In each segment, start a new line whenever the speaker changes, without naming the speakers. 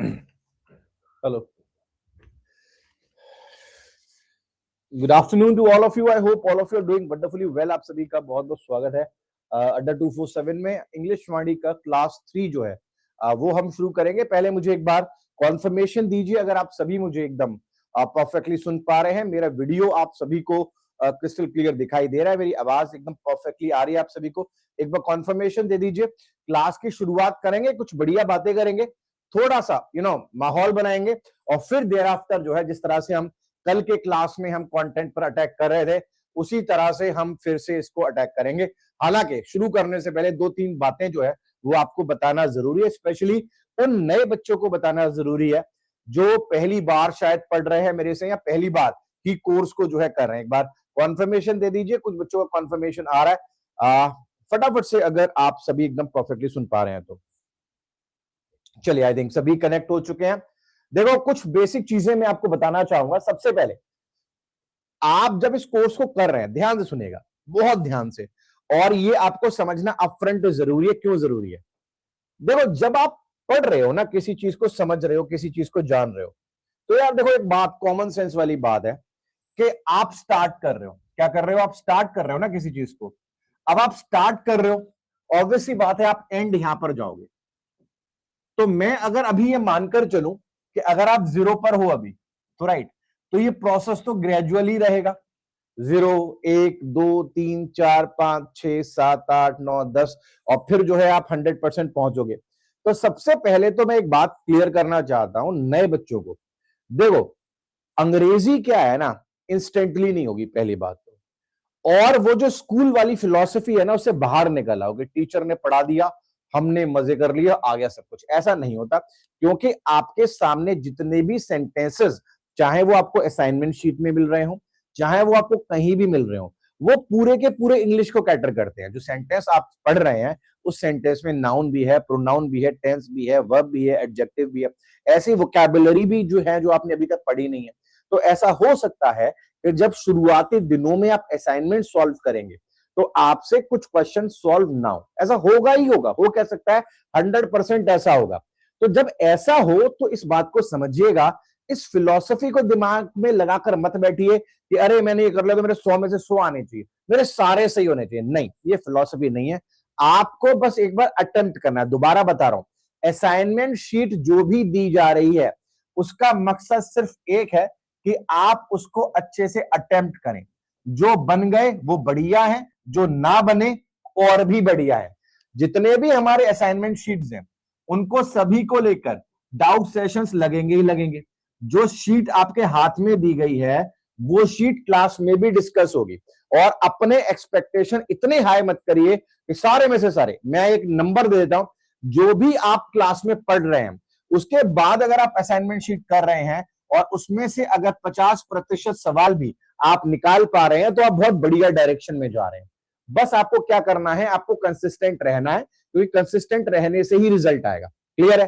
Hello. Good afternoon to all of you. I hope all of you are doing wonderfully well. आप सभी का बहुत बहुत स्वागत है अड्डा 247 में इंग्लिश वाणी का क्लास 3 जो है वो हम शुरू करेंगे। पहले मुझे एक बार कॉन्फर्मेशन दीजिए अगर आप सभी मुझे एकदम परफेक्टली सुन पा रहे हैं। मेरा वीडियो आप सभी को क्रिस्टल क्लियर दिखाई दे रहा है, मेरी आवाज एकदम परफेक्टली आ रही है आप सभी को। एक बार कॉन्फर्मेशन दे दीजिए। क्लास की शुरुआत करेंगे, कुछ बढ़िया बातें करेंगे, थोड़ा सा माहौल बनाएंगे और फिर देर आफ्टर जो है जिस तरह से हम कल के क्लास में हम कंटेंट पर अटैक कर रहे थे उसी तरह से हम फिर से इसको अटैक करेंगे। हालांकि शुरू करने से पहले दो तीन बातें जो है वो आपको बताना जरूरी है, स्पेशली उन नए बच्चों को बताना जरूरी है जो पहली बार शायद पढ़ रहे हैं मेरे से या पहली बार ही कोर्स को जो है कर रहे हैं। एक बार कॉन्फर्मेशन दे दीजिए, कुछ बच्चों का कॉन्फर्मेशन आ रहा है फटाफट से अगर आप सभी एकदम परफेक्टली सुन पा रहे हैं तो। चलिए, आई थिंक सभी कनेक्ट हो चुके हैं। देखो, कुछ बेसिक चीजें मैं आपको बताना चाहूंगा। सबसे पहले, आप जब इस कोर्स को कर रहे हैं ध्यान से सुनिएगा, बहुत ध्यान से, और ये आपको समझना अपफ्रंट जरूरी है। क्यों जरूरी है? देखो, जब आप पढ़ रहे हो ना, किसी चीज को समझ रहे हो, किसी चीज को जान रहे हो, तो यार देखो एक बात, कॉमन सेंस वाली बात है कि आप स्टार्ट कर रहे हो। क्या कर रहे हो? आप स्टार्ट कर रहे हो ना किसी चीज को। अब आप स्टार्ट कर रहे हो, ऑब्वियसली बात है आप एंड यहां पर जाओगे। तो मैं अगर अभी ये मानकर चलूं कि अगर आप 0 पर हो अभी, तो राइट, तो ये प्रोसेस तो ग्रेजुअली रहेगा। 0, 1, 2, 3, 4, 5, 6, 7, 8, 9, 10 और फिर जो है आप 100% पहुंचोगे। तो सबसे पहले तो मैं एक बात क्लियर करना चाहता हूं नए बच्चों को। देखो, अंग्रेजी क्या है ना, इंस्टेंटली नहीं होगी पहली बात तो। और वो जो स्कूल वाली फिलॉसफी है ना, उससे बाहर निकल आओगे। टीचर ने पढ़ा दिया, हमने मजे कर लिया, आ गया सब कुछ, ऐसा नहीं होता। क्योंकि आपके सामने जितने भी सेंटेंसेस, चाहे वो आपको असाइनमेंट शीट में मिल रहे हो, चाहे वो आपको कहीं भी मिल रहे हो, वो पूरे के पूरे इंग्लिश को कैटर करते हैं। जो सेंटेंस आप पढ़ रहे हैं उस सेंटेंस में नाउन भी है, प्रोनाउन भी है, टेंस भी है, वर्ब भी है, एडजेक्टिव भी है। ऐसी वोकैबुलरी भी जो है जो आपने अभी तक पढ़ी नहीं है। तो ऐसा हो सकता है कि जब शुरुआती दिनों में आप असाइनमेंट सॉल्व करेंगे तो आपसे कुछ क्वेश्चन सॉल्व ना हो। ऐसा होगा ही होगा, हो क्या सकता है, 100% ऐसा होगा। तो जब ऐसा हो तो इस बात को समझिएगा, इस फिलॉसफी को दिमाग में लगाकर मत बैठिए कि अरे मैंने ये कर लिया तो मेरे 100 में से 100 आने चाहिए, मेरे सारे सही होने चाहिए। नहीं, ये फिलॉसफी नहीं है। आपको बस एक बार अटेम्प्ट करना है। दोबारा बता रहा हूं, असाइनमेंट शीट जो भी दी जा रही है उसका मकसद सिर्फ एक है कि आप उसको अच्छे से अटेम्प्ट करें। जो बन गए वो बढ़िया है, जो ना बने और भी बढ़िया है। जितने भी हमारे असाइनमेंट शीट्स हैं उनको सभी को लेकर डाउट सेशंस लगेंगे ही लगेंगे। जो शीट आपके हाथ में दी गई है वो शीट क्लास में भी डिस्कस होगी। और अपने एक्सपेक्टेशन इतने हाई मत करिए कि सारे में से सारे, मैं एक नंबर दे देता हूं, जो भी आप क्लास में पढ़ रहे हैं उसके बाद अगर आप असाइनमेंट शीट कर रहे हैं और उसमें से अगर 50% सवाल भी आप निकाल पा रहे हैं तो आप बहुत बढ़िया डायरेक्शन में जा रहे हैं। बस आपको क्या करना है, आपको कंसिस्टेंट रहना है, क्योंकि कंसिस्टेंट रहने से ही रिजल्ट आएगा। क्लियर है?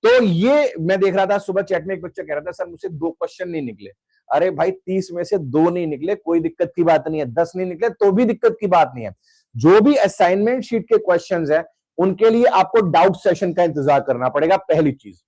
तो ये मैं देख रहा था सुबह चैट में एक बच्चा कह रहा था सर मुझसे 2 क्वेश्चन नहीं निकले। अरे भाई, 30 में से 2 नहीं निकले, कोई दिक्कत की बात नहीं है। 10 नहीं निकले तो भी दिक्कत की बात नहीं है। जो भी असाइनमेंट शीट के क्वेश्चंस हैं उनके लिए आपको डाउट सेशन का इंतजार करना पड़ेगा। पहली चीज,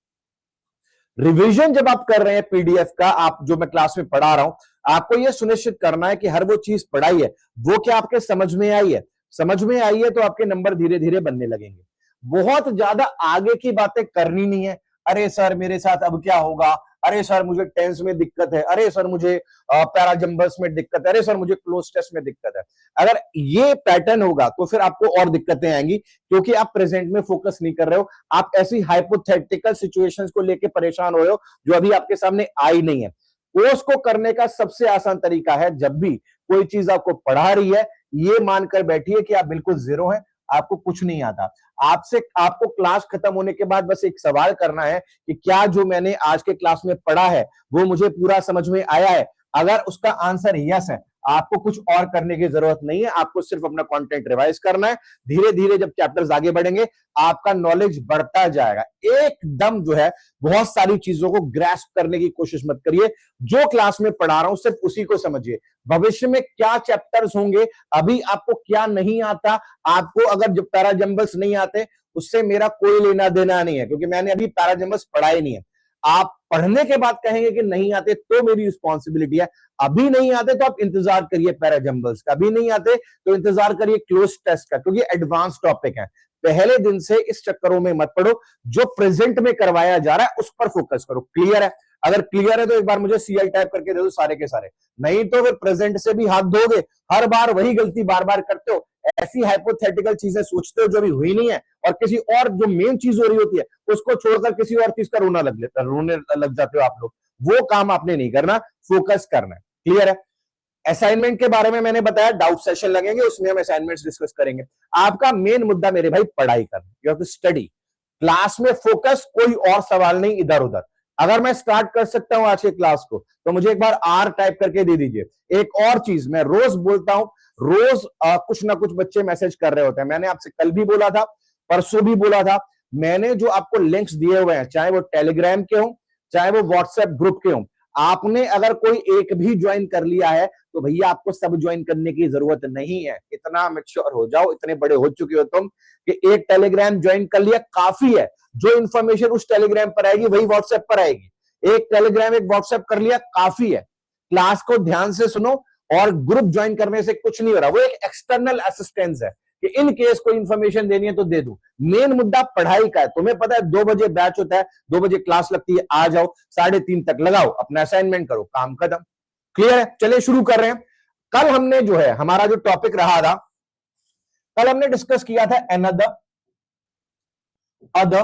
रिवीजन जब आप कर रहे हैं पीडीएफ का, आप जो मैं क्लास में पढ़ा रहा हूं, आपको यह सुनिश्चित करना है कि हर वो चीज पढ़ाई है वो क्या आपके समझ में आई है। समझ में आई है तो आपके नंबर धीरे धीरे बनने लगेंगे। बहुत ज्यादा आगे की बातें करनी नहीं है। अरे सर मेरे साथ अब क्या होगा, अरे सर मुझे टेंस में दिक्कत है, अरे सर मुझे पैराजंबल्स में दिक्कत है, अरे सर मुझे क्लोज टेस्ट में दिक्कत है। अगर ये पैटर्न होगा तो फिर आपको और दिक्कतें आएंगी, क्योंकि आप प्रेजेंट में फोकस नहीं कर रहे हो। आप ऐसी हाइपोथेटिकल सिचुएशंस को लेकर परेशान हो रहे हो जो अभी आपके सामने आई नहीं है। कोर्स को करने का सबसे आसान तरीका है, जब भी कोई चीज आपको पढ़ा रही है ये मानकर बैठिए कि आप बिल्कुल जीरो हैं, आपको कुछ नहीं आता। आपको क्लास खत्म होने के बाद बस एक सवाल करना है कि क्या जो मैंने आज के क्लास में पढ़ा है वो मुझे पूरा समझ में आया है। अगर उसका आंसर यस है, आपको कुछ और करने की जरूरत नहीं है, आपको सिर्फ अपना कंटेंट रिवाइज करना है। धीरे धीरे जब चैप्टर्स आगे बढ़ेंगे आपका नॉलेज बढ़ता जाएगा। एकदम जो है बहुत सारी चीजों को ग्रैस्प करने की कोशिश मत करिए। जो क्लास में पढ़ा रहा हूं सिर्फ उसी को समझिए। भविष्य में क्या चैप्टर्स होंगे, अभी आपको क्या नहीं आता, आपको अगर जो पैराजंबल्स नहीं आते उससे मेरा कोई लेना देना नहीं है, क्योंकि मैंने अभी पैराजम्बल्स पढ़ा ही नहीं है। आप पढ़ने के बाद कहेंगे कि नहीं आते तो मेरी रिस्पॉन्सिबिलिटी है। अभी नहीं आते तो आप इंतजार करिए पैराजम्बल्स का, अभी नहीं आते तो इंतजार करिए क्लोज टेस्ट का, क्योंकि एडवांस टॉपिक है। पहले दिन से इस चक्करों में मत पड़ो, जो प्रेजेंट में करवाया जा रहा है उस पर फोकस करो। क्लियर है? अगर क्लियर है तो एक बार मुझे सीएल टाइप करके दे दो सारे के सारे, नहीं तो फिर प्रेजेंट से भी हाथ धोगे। हर बार वही गलती बार बार करते हो, ऐसी हाइपोथेटिकल चीजें सोचते हो जो अभी हुई नहीं है, और किसी और जो मेन चीज हो रही होती है उसको छोड़कर किसी और चीज का रोने लग जाते हो आप लोग। वो काम आपने नहीं करना, फोकस करना है। क्लियर है? असाइनमेंट के बारे में मैंने बताया, डाउट सेशन लगेंगे, उसमें हम असाइनमेंट्स डिस्कस करेंगे। आपका मेन मुद्दा मेरे भाई पढ़ाई करना, you have to study. Class में फोकस, कोई और सवाल नहीं इधर उधर। अगर मैं स्टार्ट कर सकता हूं आज के क्लास को तो मुझे एक बार आर टाइप करके दे दीजिए। एक और चीज मैं रोज बोलता हूं, रोज कुछ ना कुछ बच्चे मैसेज कर रहे होते हैं। मैंने आपसे कल भी बोला था, परसों भी बोला था, मैंने जो आपको लिंक्स दिए हुए हैं, चाहे वो टेलीग्राम के हों चाहे वो व्हाट्सएप ग्रुप के हों, आपने अगर कोई एक भी ज्वाइन कर लिया है तो भैया आपको सब ज्वाइन करने की जरूरत नहीं है। इतना मैच्योर हो जाओ, इतने बड़े हो चुके हो तुम कि एक टेलीग्राम ज्वाइन कर लिया काफी है। जो इन्फॉर्मेशन उस टेलीग्राम पर आएगी वही व्हाट्सएप पर आएगी। एक टेलीग्राम एक व्हाट्सएप कर लिया काफी है। क्लास को ध्यान से सुनो, और ग्रुप ज्वाइन करने से कुछ नहीं हो रहा, वो एक एक्सटर्नल असिस्टेंस है कि इन केस कोई इंफॉर्मेशन देनी है तो दे दूं। मेन मुद्दा पढ़ाई का है। तुम्हें पता है 2 बजे बैच होता है, 2 बजे क्लास लगती है, आ जाओ, 3:30 तक लगाओ, अपना असाइनमेंट करो, काम खत्म। क्लियर है? चलिए शुरू कर रहे हैं। कल हमने जो है हमारा जो टॉपिक रहा था, कल हमने डिस्कस किया था अनदर, अदर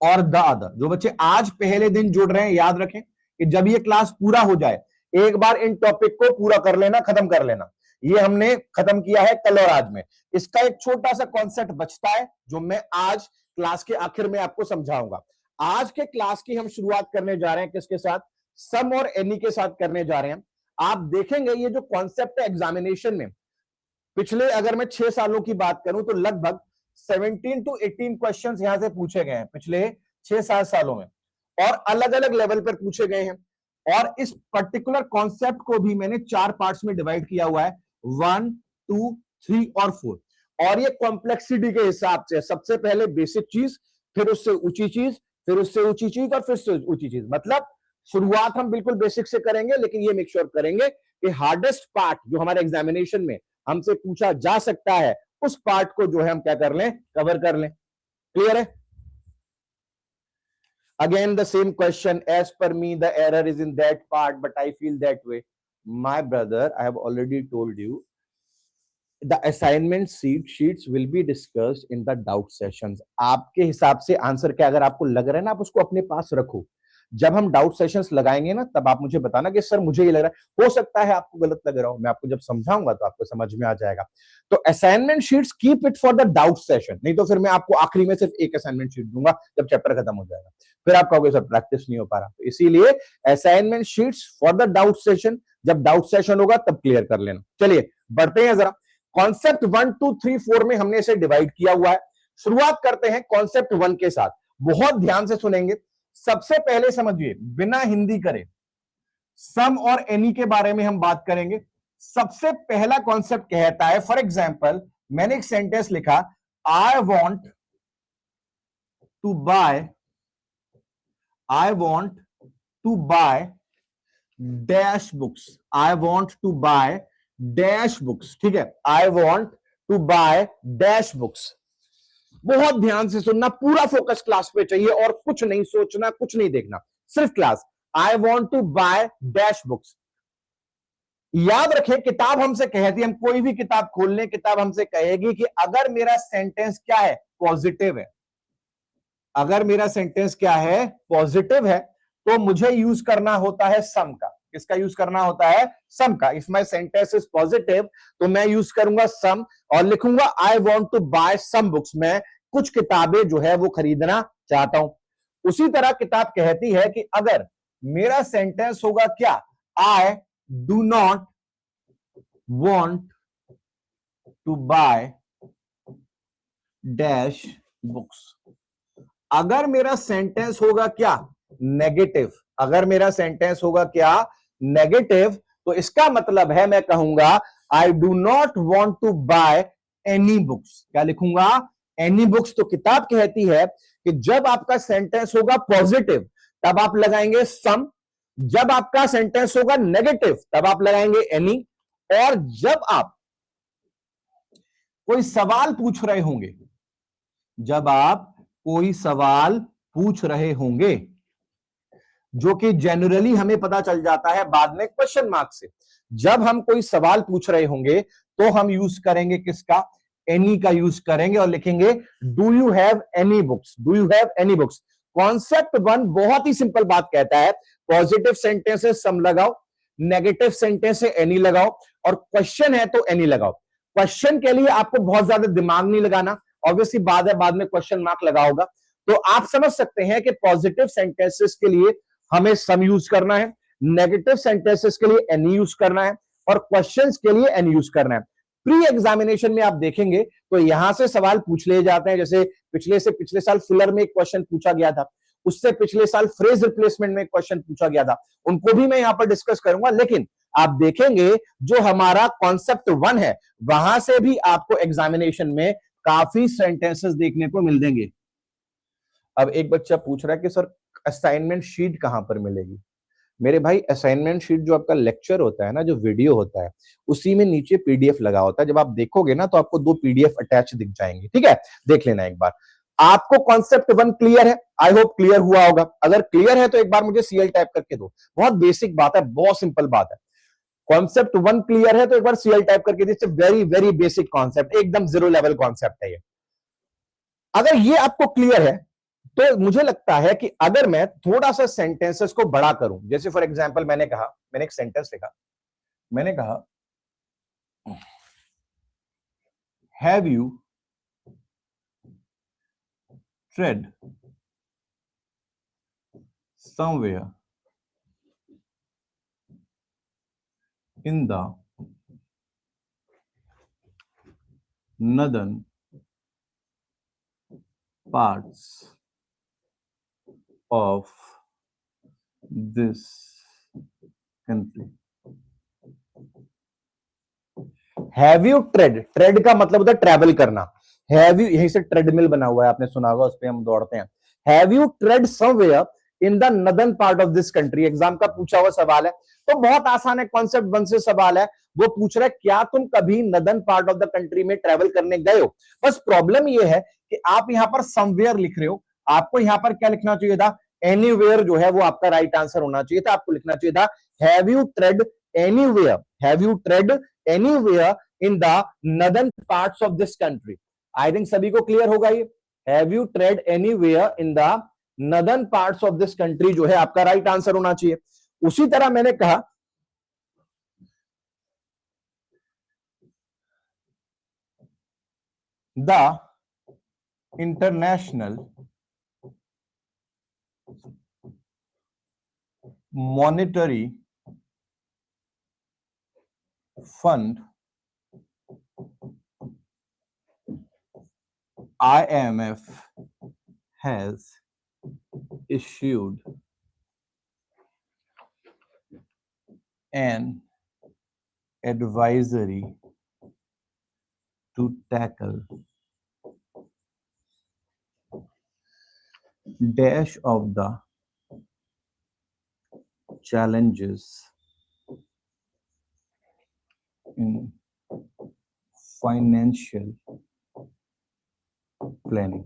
और द अदर। जो बच्चे आज पहले दिन जुड़ रहे हैं याद रखें कि जब ये क्लास पूरा हो जाए एक बार इन टॉपिक को पूरा कर लेना, खत्म कर लेना। ये हमने खत्म किया है कल और आज में। इसका एक छोटा सा कॉन्सेप्ट बचता है जो मैं आज क्लास के आखिर में आपको समझाऊंगा। आज के क्लास की हम शुरुआत करने जा रहे हैं किसके साथ? सम और एनी के साथ करने जा रहे हैं। आप देखेंगे ये जो कॉन्सेप्ट है एग्जामिनेशन में, पिछले अगर मैं 6 सालों की बात करूं तो लगभग 17 to 18 क्वेश्चंस यहां से पूछे गए हैं पिछले 6-7 सालों में, और अलग अलग लेवल पर पूछे गए हैं। और इस पर्टिकुलर कॉन्सेप्ट को भी मैंने 4 पार्ट्स में डिवाइड किया हुआ है, 1, 2, 3 और 4। और ये कॉम्प्लेक्सिटी के हिसाब से, सबसे पहले बेसिक चीज, फिर उससे ऊंची चीज, फिर उससे ऊंची चीज और फिर से ऊंची चीज। मतलब शुरुआत हम बिल्कुल बेसिक से करेंगे, लेकिन ये मेक श्योर करेंगे कि हार्डेस्ट पार्ट जो हमारे एग्जामिनेशन में हमसे पूछा जा सकता है उस पार्ट को जो है हम क्या कर लें, कवर कर लें। क्लियर है? Again the same question, as per me the error is in that part but I feel that way. My brother, I have already told you the assignment sheets will be discussed in the doubt sessions. आपके हिसाब से answer क्या अगर आपको लग रहा है ना, आप उसको अपने पास रखो। जब हम डाउट सेशंस लगाएंगे ना तब आप मुझे बताना कि सर मुझे ये लग रहा है, हो सकता है आपको गलत लग रहा हो, मैं आपको जब समझाऊंगा तो आपको समझ में आ जाएगा। तो assignment sheets keep it for the doubt session, नहीं तो फिर मैं आपको आखिरी में सिर्फ एक असाइनमेंट शीट दूंगा जब चैप्टर खत्म हो जाएगा, फिर आप कहोगे सर प्रैक्टिस नहीं हो पा रहा। तो इसीलिए assignment sheets for the doubt session, जब डाउट सेशन होगा तब क्लियर कर लेना। चलिए बढ़ते हैं जरा। कॉन्सेप्ट 1, 2, 3, 4 में हमने इसे डिवाइड किया हुआ है। शुरुआत करते हैं कॉन्सेप्ट 1 के साथ। बहुत ध्यान से सुनेंगे। सबसे पहले समझिए, बिना हिंदी करे सम और एनी के बारे में हम बात करेंगे। सबसे पहला कॉन्सेप्ट कहता है, फॉर एग्जाम्पल मैंने एक सेंटेंस लिखा, I want to buy dash books. I want to buy dash books. ठीक है, I want to buy dash books. बहुत ध्यान से सुनना, पूरा फोकस क्लास पे चाहिए और कुछ नहीं सोचना, कुछ नहीं देखना, सिर्फ class. I want to buy dash books. याद रखें, किताब हमसे कहती है, हम कोई भी किताब खोल लें, किताब हमसे कहेगी कि अगर मेरा सेंटेंस क्या है, पॉजिटिव है, अगर मेरा सेंटेंस क्या है, पॉजिटिव है, तो मुझे यूज करना होता है सम का। किसका यूज करना होता है? सम का। If my sentence is positive तो मैं यूज करूंगा सम और लिखूंगा I want to buy some books. मैं कुछ किताबें जो है वो खरीदना चाहता हूं। उसी तरह किताब कहती है कि अगर मेरा सेंटेंस होगा क्या, I do not want to buy dash books. अगर मेरा सेंटेंस होगा क्या, नेगेटिव, अगर मेरा सेंटेंस होगा क्या, नेगेटिव, तो इसका मतलब है मैं कहूंगा I do not want to buy any books. क्या लिखूंगा? एनी बुक्स तो किताब कहती है कि जब आपका सेंटेंस होगा पॉजिटिव तब आप लगाएंगे सम, जब आपका सेंटेंस होगा नेगेटिव तब आप लगाएंगे एनी, और जब आप कोई सवाल पूछ रहे होंगे, जब आप कोई सवाल पूछ रहे होंगे, जो कि जनरली हमें पता चल जाता है बाद में क्वेश्चन मार्क से, जब हम कोई सवाल पूछ रहे होंगे तो हम यूज करेंगे किसका, एनी का यूज करेंगे और लिखेंगे do you have any books, do you have any books. Concept 1 बहुत ही सिंपल बात कहता है, पॉजिटिव सेंटेंस है सम लगाओ, नेगेटिव सेंटेंस है एनी लगाओ, और क्वेश्चन है तो एनी लगाओ। क्वेश्चन के लिए आपको बहुत ज्यादा दिमाग नहीं लगाना, ऑब्वियसली बात है बाद में क्वेश्चन मार्क लगा होगा, तो आप समझ सकते हैं कि पॉजिटिव सेंटेंसेस के लिए हमें सम यूज करना है, नेगेटिव सेंटेंसेस के लिए एनी यूज करना है, और क्वेश्चंस के लिए एनी यूज करना है। प्री एग्जामिनेशन में आप देखेंगे तो यहां से सवाल पूछ लिए जाते हैं, जैसे पिछले साल फिलर में एक क्वेश्चन पूछा गया था, उससे पिछले साल फ्रेज रिप्लेसमेंट में एक क्वेश्चन पूछा गया था, उनको भी मैं यहां पर डिस्कस करूंगा। लेकिन आप देखेंगे जो हमारा कॉन्सेप्ट 1 है वहां से भी आपको एग्जामिनेशन में काफी सेंटेंसेस देखने को मिल देंगे। अब एक बच्चा पूछ रहा है कि सर असाइनमेंट शीट कहां पर मिलेगी? मेरे भाई असाइनमेंट शीट जो आपका लेक्चर होता है ना, जो वीडियो होता है, उसी में नीचे पीडीएफ लगा होता है। जब आप देखोगे ना तो आपको 2 पीडीएफ अटैच दिख जाएंगे, ठीक है, देख लेना एक बार। आपको कॉन्सेप्ट 1 क्लियर है? आई होप क्लियर हुआ होगा। अगर क्लियर है तो एक बार मुझे सीएल टाइप करके दो, बहुत बेसिक बात है, बहुत सिंपल बात है। कॉन्सेप्ट 1 क्लियर है तो एक बार सीएल टाइप करके दीजिए, वेरी वेरी बेसिक कॉन्सेप्ट, एकदम 0 लेवल कॉन्सेप्ट है ये। अगर ये आपको क्लियर है तो मुझे लगता है कि अगर मैं थोड़ा सा सेंटेंसेस को बड़ा करूं, जैसे फॉर एग्जांपल मैंने एक सेंटेंस लिखा, मैंने कहा have you trade somewhere in the northern parts of this country? Have you trade का मतलब होता है ट्रैवल करना। हैव यू, यहीं से ट्रेडमिल बना हुआ है, आपने सुना होगा, उस पर हम दौड़ते हैं। Have you trade somewhere in the northern part of this country, exam का पूछा हुआ सवाल है, तो बहुत आसान है, कॉन्सेप्ट 1 से सवाल है। वो पूछ रहा है क्या तुम कभी northern part of the country में ट्रैवल करने गए हो? बस प्रॉब्लम ये है कि आप यहां पर समवेयर लिख रहे हो, आपको यहां पर क्या लिखना चाहिए था, एनीवेयर जो है वो आपका राइट आंसर होना चाहिए था। आपको लिखना चाहिए था have you trade anywhere, have you trade anywhere in the northern parts of this country. I think सभी को क्लियर होगा ये, have you trade anywhere in the northern parts of this country जो है आपका राइट आंसर होना चाहिए। उसी तरह मैंने कहा the international monetary fund IMF has issued an advisory to tackle dash of the challenges in financial planning.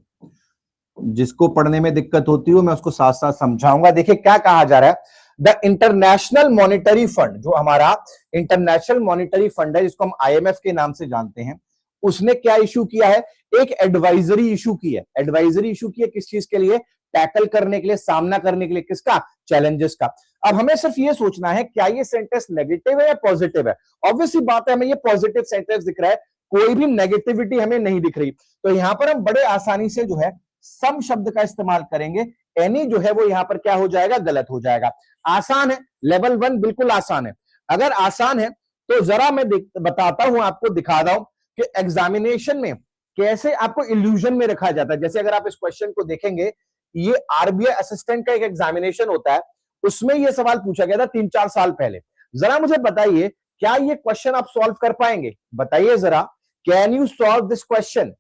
जिसको पढ़ने में दिक्कत होती हो मैं उसको साथ साथ समझाऊंगा। देखिए क्या कहा जा रहा है, द इंटरनेशनल मॉनेटरी फंड, जो हमारा इंटरनेशनल मॉनेटरी फंड है जिसको हम IMF के नाम से जानते हैं, उसने क्या इशू किया है, एक एडवाइजरी इशू की है। एडवाइजरी इशू की है किस चीज के लिए, टैकल करने के लिए, सामना करने के लिए, किसका, चैलेंजेस का। अब हमें सिर्फ ये सोचना है क्या ये सेंटेंस नेगेटिव है या पॉजिटिव है। ऑब्वियसली बात है हमें ये पॉजिटिव सेंटेंस दिख रहा है, कोई भी नेगेटिविटी हमें नहीं दिख रही, तो यहां पर हम बड़े आसानी से जो है सम शब्द का इस्तेमाल करेंगे। एनी जो है वो यहां पर क्या हो जाएगा, गलत हो जाएगा। आसान है, लेवल 1 बिल्कुल आसान है। अगर आसान है तो जरा मैं बताता हूं आपको, दिखाता हूं कि एग्जामिनेशन में कैसे आपको इल्यूजन में रखा जाता है। जैसे अगर आप इस क्वेश्चन को देखेंगे, ये RBI असिस्टेंट का एक एग्जामिनेशन होता है, उसमें ये सवाल पूछा गया था 3-4 साल पहले। जरा मुझे बताइए क्या ये क्वेश्चन आप सॉल्व कर पाएंगे? बताइए जरा, can you solve this question?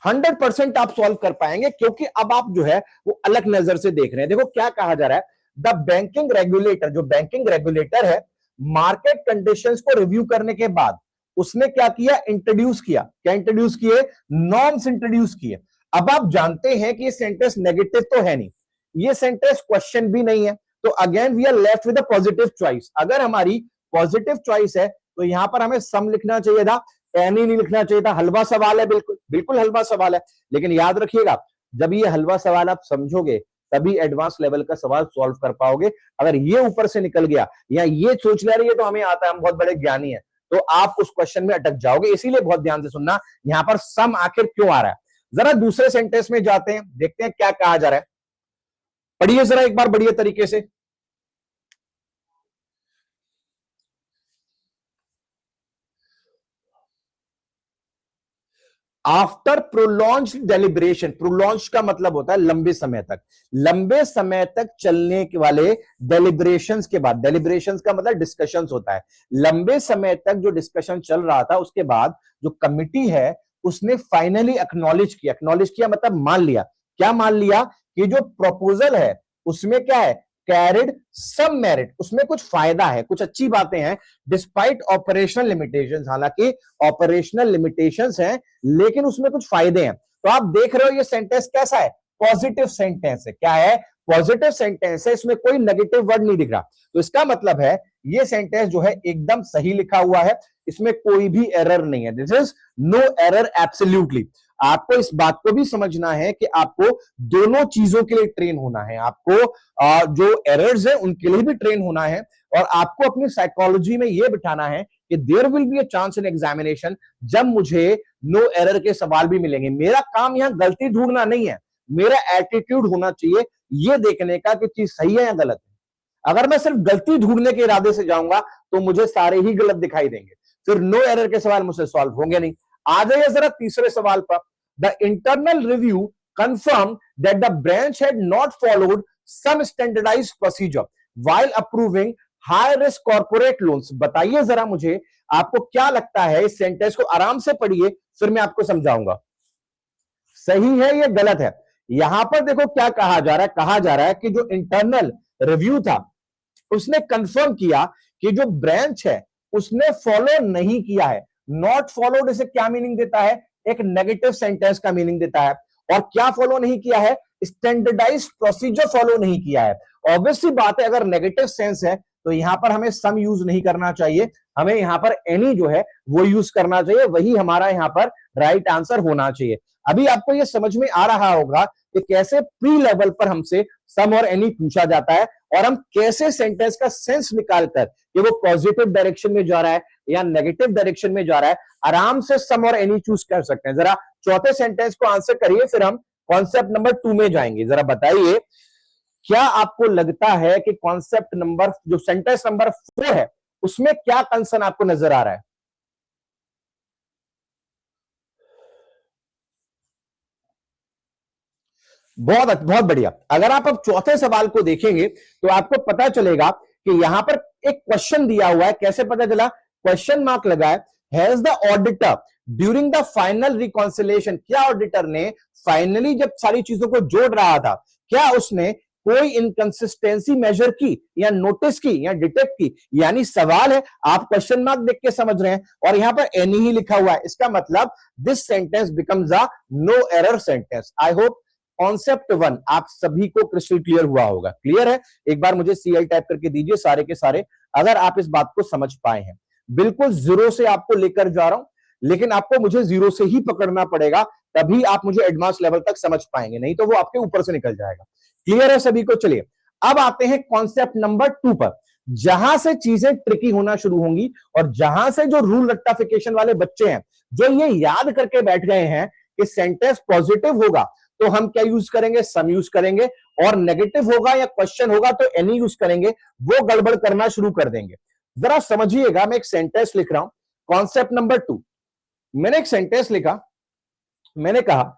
100% आप सॉल्व कर पाएंगे, क्योंकि अब आप जो है वो अलग नजर से देख रहे हैं। देखो क्या कहा जा रहा है, द बैंकिंग रेगुलेटर, जो बैंकिंग रेगुलेटर है, मार्केट कंडीशंस को रिव्यू करने के बाद उसने क्या किया, इंट्रोड्यूस किया। क्या इंट्रोड्यूस किए, नॉर्म्स इंट्रोड्यूस किए। अब आप जानते हैं कि ये सेंटेंस नेगेटिव तो है नहीं, ये सेंटेंस क्वेश्चन भी नहीं है, तो again we are left with a positive choice. अगर हमारी पॉजिटिव चॉइस है तो यहां पर हमें सम लिखना चाहिए था, एनी नहीं लिखना चाहिए था। हलवा सवाल है, बिल्कुल बिल्कुल हलवा सवाल है, लेकिन याद रखिएगा जब ये हलवा सवाल आप समझोगे तभी एडवांस लेवल का सवाल सॉल्व कर पाओगे। अगर ये ऊपर से निकल गया या ये सोच ले रही है तो हमें आता है, हम बहुत बड़े ज्ञानी हैं, तो आप उस क्वेश्चन में अटक जाओगे। इसीलिए बहुत ध्यान से सुनना, यहां पर सम आखिर क्यों आ रहा है। जरा दूसरे सेंटेंस में जाते हैं, देखते हैं क्या कहा जा रहा है। पढ़िए जरा एक बार बढ़िया तरीके से। आफ्टर प्रोलॉन्ज डेलिब्रेशन, प्रोलॉन्ज का मतलब होता है लंबे समय तक, लंबे समय तक चलने के वाले डेलिब्रेशंस के बाद, डेलिब्रेशंस का मतलब डिस्कशंस होता है, लंबे समय तक जो डिस्कशन चल रहा था उसके बाद जो कमिटी है उसने फाइनली एक्नॉलेज किया। एक्नॉलेज किया मतलब मान लिया। क्या मान लिया, कि जो प्रपोजल है उसमें क्या है, कैरिड सम मेरिट, उसमें कुछ फायदा है, कुछ अच्छी बातें हैं, डिस्पाइट ऑपरेशनल लिमिटेशंस, हालांकि ऑपरेशनल लिमिटेशंस हैं लेकिन उसमें कुछ फायदे हैं। तो आप देख रहे हो ये सेंटेंस कैसा है, पॉजिटिव सेंटेंस है। क्या है, पॉजिटिव सेंटेंस है, इसमें कोई नेगेटिव वर्ड नहीं दिख रहा। तो इसका मतलब है ये सेंटेंस जो है एकदम सही लिखा हुआ है, इसमें कोई भी एरर नहीं है। This is no error absolutely. आपको इस बात को भी समझना है कि आपको दोनों चीजों के लिए ट्रेन होना है, आपको जो एरर्स है उनके लिए भी ट्रेन होना है, और आपको अपनी साइकोलॉजी में यह बिठाना है कि there will be a chance in examination जब मुझे नो एरर के सवाल भी मिलेंगे। मेरा काम यहां गलती ढूंढना नहीं है, मेरा एटीट्यूड होना चाहिए ये देखने का कि चीज सही है या गलत है। अगर मैं सिर्फ गलती ढूंढने के इरादे से जाऊंगा तो मुझे सारे ही गलत दिखाई देंगे, फिर नो एरर के सवाल मुझसे सॉल्व होंगे नहीं। आ जाइए जरा तीसरे सवाल पर। The internal review confirm that the branch had not followed some standardised procedure while approving high risk corporate loans. बताइए जरा मुझे, आपको क्या लगता है, इस सेंटेंस को आराम से पढ़िए फिर मैं आपको समझाऊंगा सही है या गलत है। यहां पर देखो क्या कहा जा रहा है, कहा जा रहा है कि जो इंटरनल रिव्यू था उसने कंफर्म किया कि जो ब्रांच है उसने फॉलो नहीं किया है। नॉट फॉलोड इसे क्या मीनिंग देता है, एक नेगेटिव सेंटेंस का मीनिंग देता है। और क्या फॉलो नहीं किया है, स्टैंडर्डाइज्ड प्रोसीजर फॉलो नहीं किया है। ऑब्वियसली बात है, अगर नेगेटिव सेंस है तो यहां पर हमें सम यूज नहीं करना चाहिए, हमें यहां पर एनी जो है वो यूज करना चाहिए, वही हमारा यहां पर राइट आंसर होना चाहिए। अभी आपको यह समझ में आ रहा होगा कि कैसे प्री लेवल पर हमसे सम और एनी पूछा जाता है और हम कैसे सेंटेंस का सेंस निकालकर कि वो पॉजिटिव डायरेक्शन में जा रहा है या नेगेटिव डायरेक्शन में जा रहा है, आराम से सम और एनी चूज कर सकते हैं। जरा चौथे सेंटेंस को आंसर करिए, फिर हम कॉन्सेप्ट नंबर 2 में जाएंगे। जरा बताइए, क्या आपको लगता है कि कॉन्सेप्ट नंबर, जो सेंटेंस नंबर 4 है, उसमें क्या कंसर्न आपको नजर आ रहा है। बहुत बढ़िया। अगर आप अब चौथे सवाल को देखेंगे तो आपको पता चलेगा कि यहां पर एक क्वेश्चन दिया हुआ है। कैसे पता चला, क्वेश्चन मार्क लगा है, has the auditor during the final reconciliation, क्या ऑडिटर ने फाइनली जब सारी चीजों को जोड़ रहा था, क्या उसने कोई इनकंसिस्टेंसी मेजर की या नोटिस की या डिटेक्ट की। यानी सवाल है, आप क्वेश्चन मार्क देख के समझ रहे हैं और यहां पर एनी ही लिखा हुआ है, इसका मतलब this sentence becomes a no error sentence. I hope concept 1 आप सभी को क्रिस्टल क्लियर हुआ होगा। क्लियर है, एक बार मुझे सीएल टाइप करके दीजिए सारे के सारे, अगर आप इस बात को समझ पाए हैं। बिल्कुल जीरो से आपको लेकर जा रहा हूं, लेकिन आपको मुझे जीरो से ही पकड़ना पड़ेगा, तभी आप मुझे एडवांस लेवल तक समझ पाएंगे, नहीं तो वो आपके ऊपर से निकल जाएगा। क्लियर है सभी को। चलिए अब आते हैं कॉन्सेप्ट नंबर 2 पर, जहां से चीजें ट्रिकी होना शुरू होंगी और जहां से जो रूल रट्टाफिकेशन वाले बच्चे हैं जो ये याद करके बैठ गए हैं कि सेंटेंस पॉजिटिव होगा तो हम क्या यूज करेंगे, सम यूज करेंगे, और नेगेटिव होगा या क्वेश्चन होगा तो एनी यूज करेंगे, वो गड़बड़ करना शुरू कर देंगे। जरा समझिएगा, मैं एक सेंटेंस लिख रहा हूं, कॉन्सेप्ट नंबर 2। मैंने एक सेंटेंस लिखा, मैंने कहा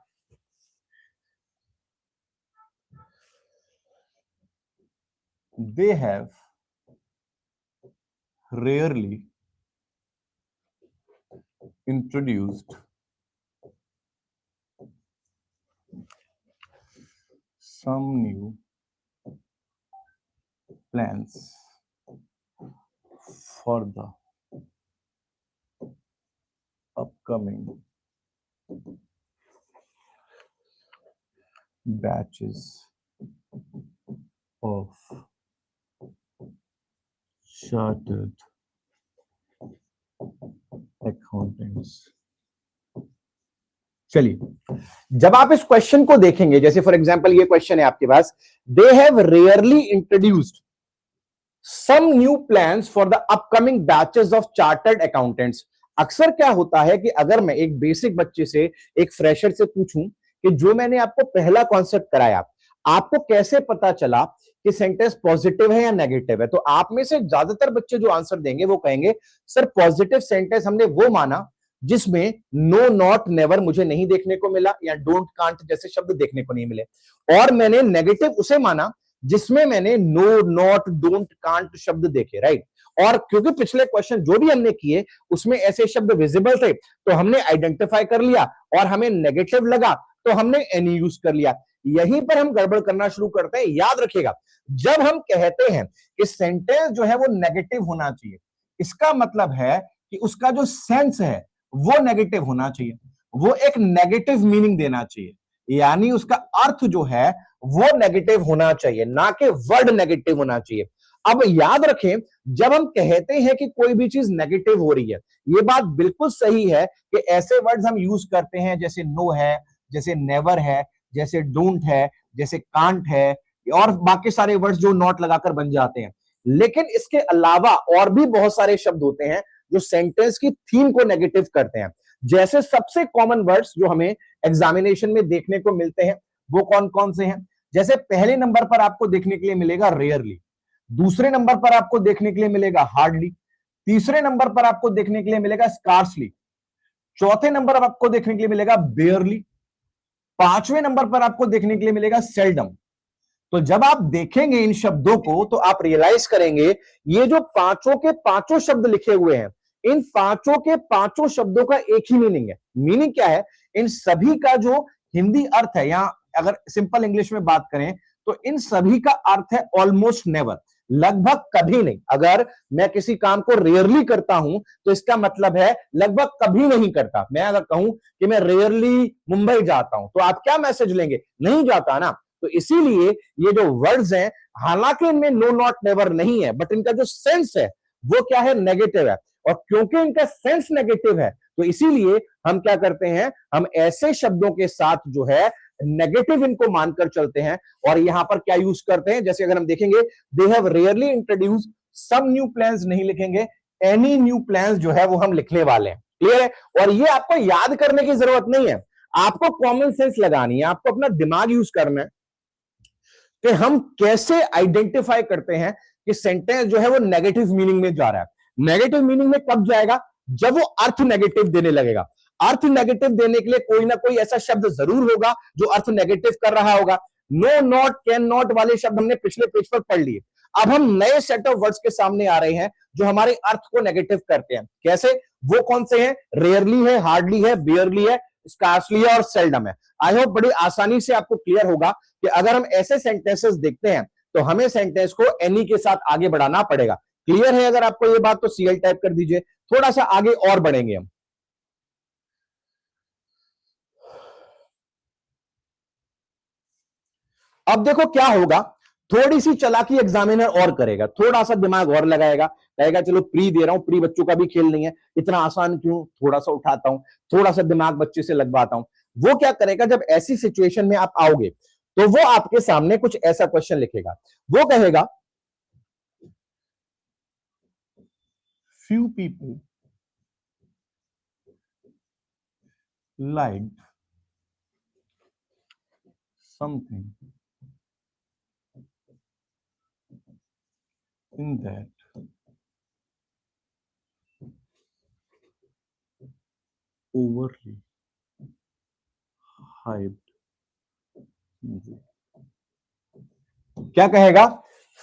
दे have rarely introduced some new plans for the upcoming batches of chartered accountants। चलिए, जब आप इस क्वेश्चन को देखेंगे, जैसे फॉर एग्जांपल ये क्वेश्चन है आपके पास, they have rarely introduced some new plans for the upcoming batches of chartered accountants. अक्सर क्या होता है कि अगर मैं एक बेसिक बच्चे से, एक फ्रेशर से पूछूं कि जो मैंने आपको पहला कॉन्सेप्ट कराया, आपको कैसे पता चला कि सेंटेंस पॉजिटिव है या नेगेटिव है, तो आप में से ज्यादातर बच्चे जो आंसर देंगे वो कहेंगे सर पॉजिटिव सेंटेंस हमने वो माना जिसमें नो, नॉट, नेवर मुझे नहीं देखने को मिला या डोंट, कांट जैसे शब्द देखने को नहीं मिले, और मैंने नेगेटिव उसे माना जिसमें मैंने नो, नॉट, डोंट, कांट शब्द देखे, राइट। और क्योंकि पिछले क्वेश्चन जो भी हमने किए उसमें ऐसे शब्द विजिबल थे तो हमने आइडेंटिफाई कर लिया, और हमें नेगेटिव लगा तो हमने एनी यूज कर लिया। यहीं पर हम गड़बड़ करना शुरू करते हैं। याद रखिएगा, जब हम कहते हैं कि सेंटेंस जो है वो नेगेटिव होना चाहिए, इसका मतलब है कि उसका जो सेंस है वो नेगेटिव होना चाहिए, वो एक नेगेटिव मीनिंग देना चाहिए, यानी उसका अर्थ जो है वो नेगेटिव होना चाहिए, ना कि वर्ड नेगेटिव होना चाहिए। अब याद रखें, जब हम कहते हैं कि कोई भी चीज नेगेटिव हो रही है, ये बात बिल्कुल सही है कि ऐसे वर्ड्स हम यूज करते हैं जैसे नो है, जैसे नेवर है, जैसे डोंट है, जैसे कांट है, और बाकी सारे वर्ड्स जो नॉट लगाकर बन जाते हैं। लेकिन इसके अलावा और भी बहुत सारे शब्द होते हैं जो सेंटेंस की थीम को नेगेटिव करते हैं। जैसे सबसे कॉमन वर्ड्स जो हमें एग्जामिनेशन में देखने को मिलते हैं वो कौन कौन से हैं? जैसे पहले नंबर पर आपको देखने के लिए मिलेगा रेयरली, दूसरे नंबर पर आपको देखने के लिए मिलेगा हार्डली, तीसरे नंबर पर आपको देखने के लिए मिलेगा स्कार्सली, चौथे नंबर पर आपको देखने के लिए मिलेगा बेयरली, पांचवें नंबर पर आपको देखने के लिए मिलेगा सेल्डम। तो जब आप देखेंगे इन शब्दों को तो आप रियलाइज करेंगे ये जो पांचों के पांचों शब्द लिखे हुए हैं, इन पांचों के पांचों शब्दों का एक ही मीनिंग है। मीनिंग क्या है? इन सभी का जो हिंदी अर्थ है, या अगर सिंपल इंग्लिश में बात करें तो इन सभी का अर्थ है ऑलमोस्ट नेवर, लगभग कभी नहीं। अगर मैं किसी काम को रेयरली करता हूं तो इसका मतलब है लगभग कभी नहीं करता। मैं अगर कहूं कि मैं रेयरली मुंबई जाता हूं तो आप क्या मैसेज लेंगे? नहीं जाता ना। तो इसीलिए ये जो वर्ड्स हैं, हालांकि इनमें नो, नॉट, नेवर नहीं है, बट इनका जो सेंस है वो क्या है? नेगेटिव है। और क्योंकि इनका सेंस नेगेटिव है तो इसीलिए हम क्या करते हैं, हम ऐसे शब्दों के साथ जो है नेगेटिव इनको मानकर चलते हैं। और यहां पर क्या यूज करते हैं? जैसे अगर हम देखेंगे, they have rarely introduce some new plans नहीं लिखेंगे, एनी न्यू प्लान्स जो है वो हम लिखने वाले हैं। क्लियर है? और ये आपको याद करने की जरूरत नहीं है, आपको कॉमन सेंस लगानी है, आपको अपना दिमाग यूज करना है कि हम कैसे आइडेंटिफाई करते हैं कि सेंटेंस जो है वो नेगेटिव मीनिंग में जा रहा है। नेगेटिव मीनिंग में कब जाएगा? जब वो अर्थ नेगेटिव देने लगेगा। अर्थ नेगेटिव देने के लिए कोई ना कोई ऐसा शब्द जरूर होगा जो अर्थ नेगेटिव कर रहा होगा। नो, नॉट, कैन नॉट वाले शब्द हमने पिछले पेज पर पढ़ लिए। अब हम नए सेट ऑफ वर्ड्स के सामने आ रहे हैं जो हमारे अर्थ को नेगेटिव करते हैं। कैसे? वो कौन से हैं? रेयरली है, हार्डली है, बेयरली है, स्कार्सली है और सेल्डम है। आई होप बड़ी आसानी से आपको क्लियर होगा कि अगर हम ऐसे सेंटेंसेस देखते हैं तो हमें सेंटेंस को एनी के साथ आगे बढ़ाना पड़ेगा। क्लियर है अगर आपको ये बात? तो सीएल टाइप कर दीजिए, थोड़ा सा आगे और बढ़ेंगे हम। अब देखो क्या होगा, थोड़ी सी चालाकी एग्जामिनर और करेगा, थोड़ा सा दिमाग और लगाएगा, कहेगा चलो प्री दे रहा हूं, प्री बच्चों का भी खेल नहीं है, इतना आसान क्यों, थोड़ा सा उठाता हूं, थोड़ा सा दिमाग बच्चे से लगवाता हूं। वो क्या करेगा, जब ऐसी सिचुएशन में आप आओगे तो वो आपके सामने कुछ ऐसा क्वेश्चन लिखेगा। वो कहेगा few people liked something in that overly hyped movie। क्या कहेगा?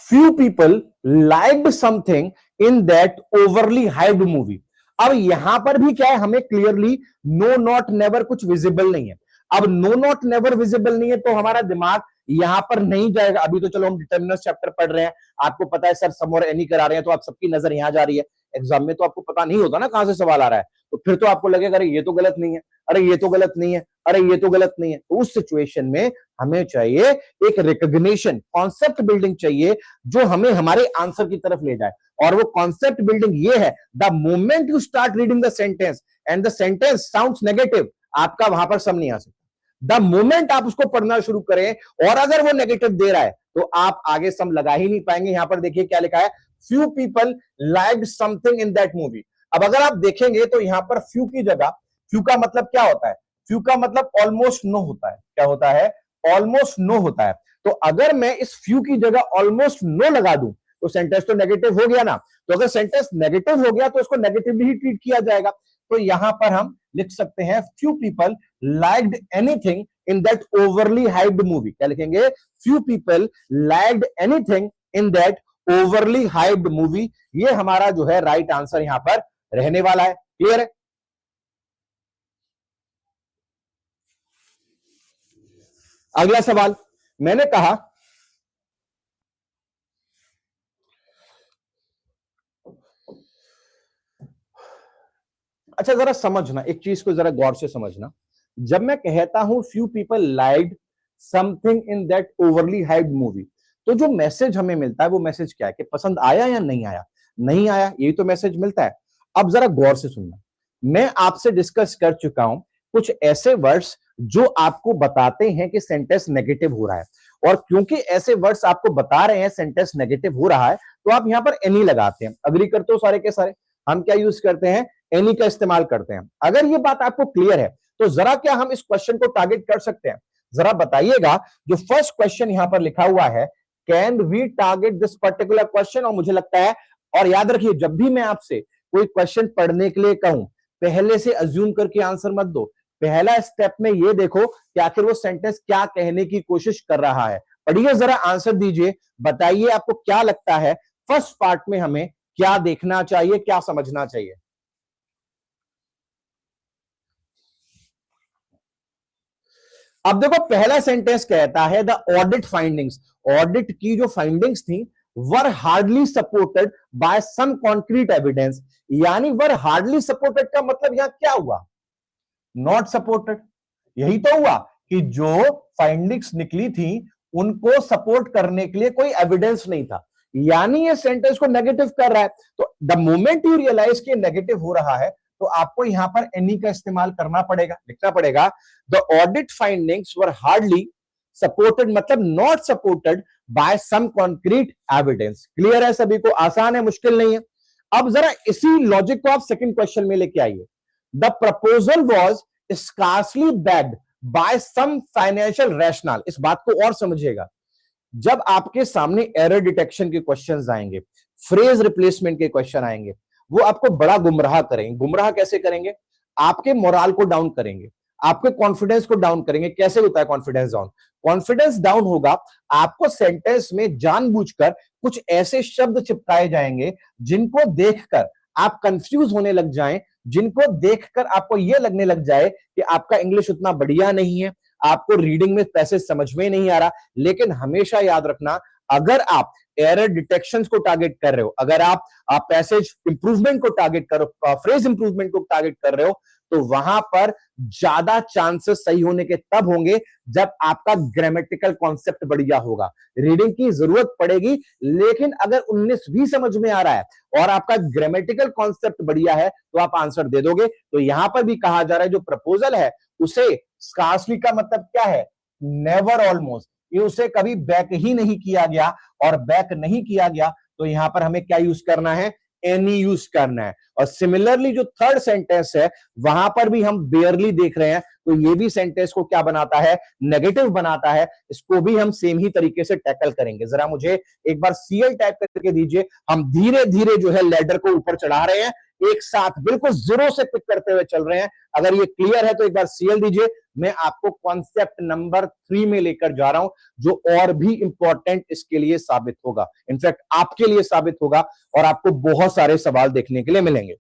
few people liked something in that overly hyped movie। अब यहां पर भी क्या है, हमें क्लियरली नो, नॉट, नेवर कुछ विजिबल नहीं है। अब नो, नॉट, नेवर विजिबल नहीं है तो हमारा दिमाग यहां पर नहीं जाएगा। अभी तो चलो हम डिटर्मिनर्स चैप्टर पढ़ रहे हैं, आपको पता है सर सम और एनी करा रहे हैं, तो आप सबकी नजर यहां जा रही है। एग्जाम में तो आपको पता नहीं होता ना कहां से सवाल आ रहा है, तो फिर तो आपको लगेगा अरे ये तो गलत नहीं है, अरे ये तो गलत नहीं है, अरे ये तो गलत नहीं है। तो उस सिचुएशन में हमें चाहिए एक रिकॉग्निशन, कॉन्सेप्ट बिल्डिंग चाहिए जो हमें हमारे आंसर की तरफ ले जाए। और वो कॉन्सेप्ट बिल्डिंग ये है, the moment you start reading the sentence and the sentence sounds negative, आपका वहां पर सम नहीं आ सकता। द मोमेंट आप उसको पढ़ना शुरू करें और अगर वो नेगेटिव दे रहा है तो आप आगे सम लगा ही नहीं पाएंगे। यहां पर देखिए क्या लिखा है, few people liked something in that movie. अब अगर आप देखेंगे तो यहां पर फ्यू की जगह, फ्यू का मतलब क्या होता है, फ्यू का मतलब ऑलमोस्ट नो होता है। क्या होता है, ऑलमोस्ट नो होता है। तो अगर मैं इस फ्यू की जगह ऑलमोस्ट नो लगा दूं तो सेंटेंस तो नेगेटिव हो गया ना। तो अगर सेंटेंस नेगेटिव हो गया तो उसको नेगेटिवली ही ट्रीट किया जाएगा। तो यहां पर हम लिख सकते हैं few people liked anything in that overly hyped movie. क्या लिखेंगे, few people liked anything in that overly hyped movie. ये हमारा जो है राइट आंसर यहां पर रहने वाला है। क्लियर है। अगला सवाल मैंने कहा, अच्छा जरा समझना, एक चीज को जरा गौर से समझना। जब मैं कहता हूं few people liked something in that overly hyped movie, तो जो मैसेज हमें मिलता है वो मैसेज क्या है कि पसंद आया या नहीं आया, नहीं आया, यही तो मैसेज मिलता है। अब जरा गौर से सुनना, मैं आपसे डिस्कस कर चुका हूं कुछ ऐसे वर्ड्स जो आपको बताते हैं कि सेंटेंस नेगेटिव हो रहा है, और क्योंकि ऐसे वर्ड्स आपको बता रहे हैं सेंटेंस नेगेटिव हो रहा है तो आप यहां पर एनी लगाते हैं। अग्री करते हो सारे के सारे, हम क्या यूज करते हैं, एनी का इस्तेमाल करते हैं। अगर ये बात आपको क्लियर है तो जरा क्या हम इस क्वेश्चन को टारगेट कर सकते हैं, जरा बताइएगा। जो फर्स्ट क्वेश्चन यहां पर लिखा हुआ है, can we target this particular question. और मुझे लगता है, और याद रखिए जब भी मैं आपसे कोई क्वेश्चन पढ़ने के लिए कहूं, पहले से अज्यूम करके आंसर मत दो। पहला स्टेप में ये देखो कि आखिर वो सेंटेंस क्या कहने की कोशिश कर रहा है। पढ़िए जरा, आंसर दीजिए, बताइए आपको क्या लगता है फर्स्ट पार्ट में हमें क्या देखना चाहिए, क्या समझना चाहिए। अब देखो पहला सेंटेंस कहता है द ऑडिट फाइंडिंग्स, ऑडिट की जो फाइंडिंग्स थी were hardly supported by some concrete evidence. यानी वर हार्डली सपोर्टेड का मतलब यहां क्या हुआ, नॉट सपोर्टेड। यही तो हुआ कि जो फाइंडिंग्स निकली थी उनको सपोर्ट करने के लिए कोई एविडेंस नहीं था, यानी ये सेंटेंस को नेगेटिव कर रहा है। तो द मोमेंट यू रियलाइज कि नेगेटिव हो रहा है तो आपको यहां पर एनी का इस्तेमाल करना पड़ेगा, लिखना पड़ेगा the audit findings were hardly supported, मतलब not supported by some concrete evidence. Clear है सभी को, आसान है, मुश्किल नहीं है। अब जरा इसी लॉजिक को आप सेकंड क्वेश्चन में लेके आइए। The proposal was scarcely backed by some financial rational. इस बात को और समझिएगा, जब आपके सामने एरर डिटेक्शन के क्वेश्चंस आएंगे, फ्रेज रिप्लेसमेंट के क्वेश्चन आएंगे, वो आपको बड़ा गुमराह करेंगे। गुमराह कैसे करेंगे, आपके मोराल को डाउन करेंगे, आपके कॉन्फिडेंस को डाउन करेंगे। कैसे होता है कॉन्फिडेंस डाउन, कॉन्फिडेंस डाउन होगा, आपको सेंटेंस में जानबूझकर कुछ ऐसे शब्द चिपकाए जाएंगे जिनको देखकर आप कंफ्यूज होने लग जाएं, जिनको देखकर आपको यह लगने लग जाए कि आपका इंग्लिश उतना बढ़िया नहीं है, आपको रीडिंग में पैसेज समझ में नहीं आ रहा। लेकिन हमेशा याद रखना, अगर आप एरर डिटेक्शन को टारगेट कर रहे हो, अगर आप पैसेज इंप्रूवमेंट को टारगेट कर रहे हो, फ्रेज इंप्रूवमेंट को टारगेट कर रहे हो, तो वहां पर ज्यादा चांसेस सही होने के तब होंगे जब आपका ग्रामेटिकल कॉन्सेप्ट बढ़िया होगा। रीडिंग की जरूरत पड़ेगी, लेकिन अगर 19 भी समझ में आ रहा है और आपका ग्रामेटिकल कॉन्सेप्ट बढ़िया है तो आप आंसर दे दोगे। तो यहां पर भी कहा जा रहा है जो प्रपोजल है उसे स्कार्सली का मतलब क्या है, नेवर, ऑलमोस्ट, ये उसे कभी बैक ही नहीं किया गया, और बैक नहीं किया गया तो यहां पर हमें क्या यूज करना है, एनी यूज करना है। और सिमिलरली जो थर्ड सेंटेंस है वहां पर भी हम बेयरली देख रहे हैं, तो ये भी सेंटेंस को क्या बनाता है, नेगेटिव बनाता है। इसको भी हम सेम ही तरीके से टैकल करेंगे। जरा मुझे एक बार सीएल टाइप करके दीजिए, हम धीरे धीरे जो है लैडर को ऊपर चढ़ा रहे हैं, एक साथ बिल्कुल जीरो से पिक करते हुए चल रहे हैं। अगर ये क्लियर है तो एक बार सीएल दीजिए। मैं आपको कॉन्सेप्ट नंबर 3 में लेकर जा रहा हूं, जो और भी इंपॉर्टेंट इसके लिए साबित होगा, इनफैक्ट आपके लिए साबित होगा, और आपको बहुत सारे सवाल देखने के लिए मिलेंगे।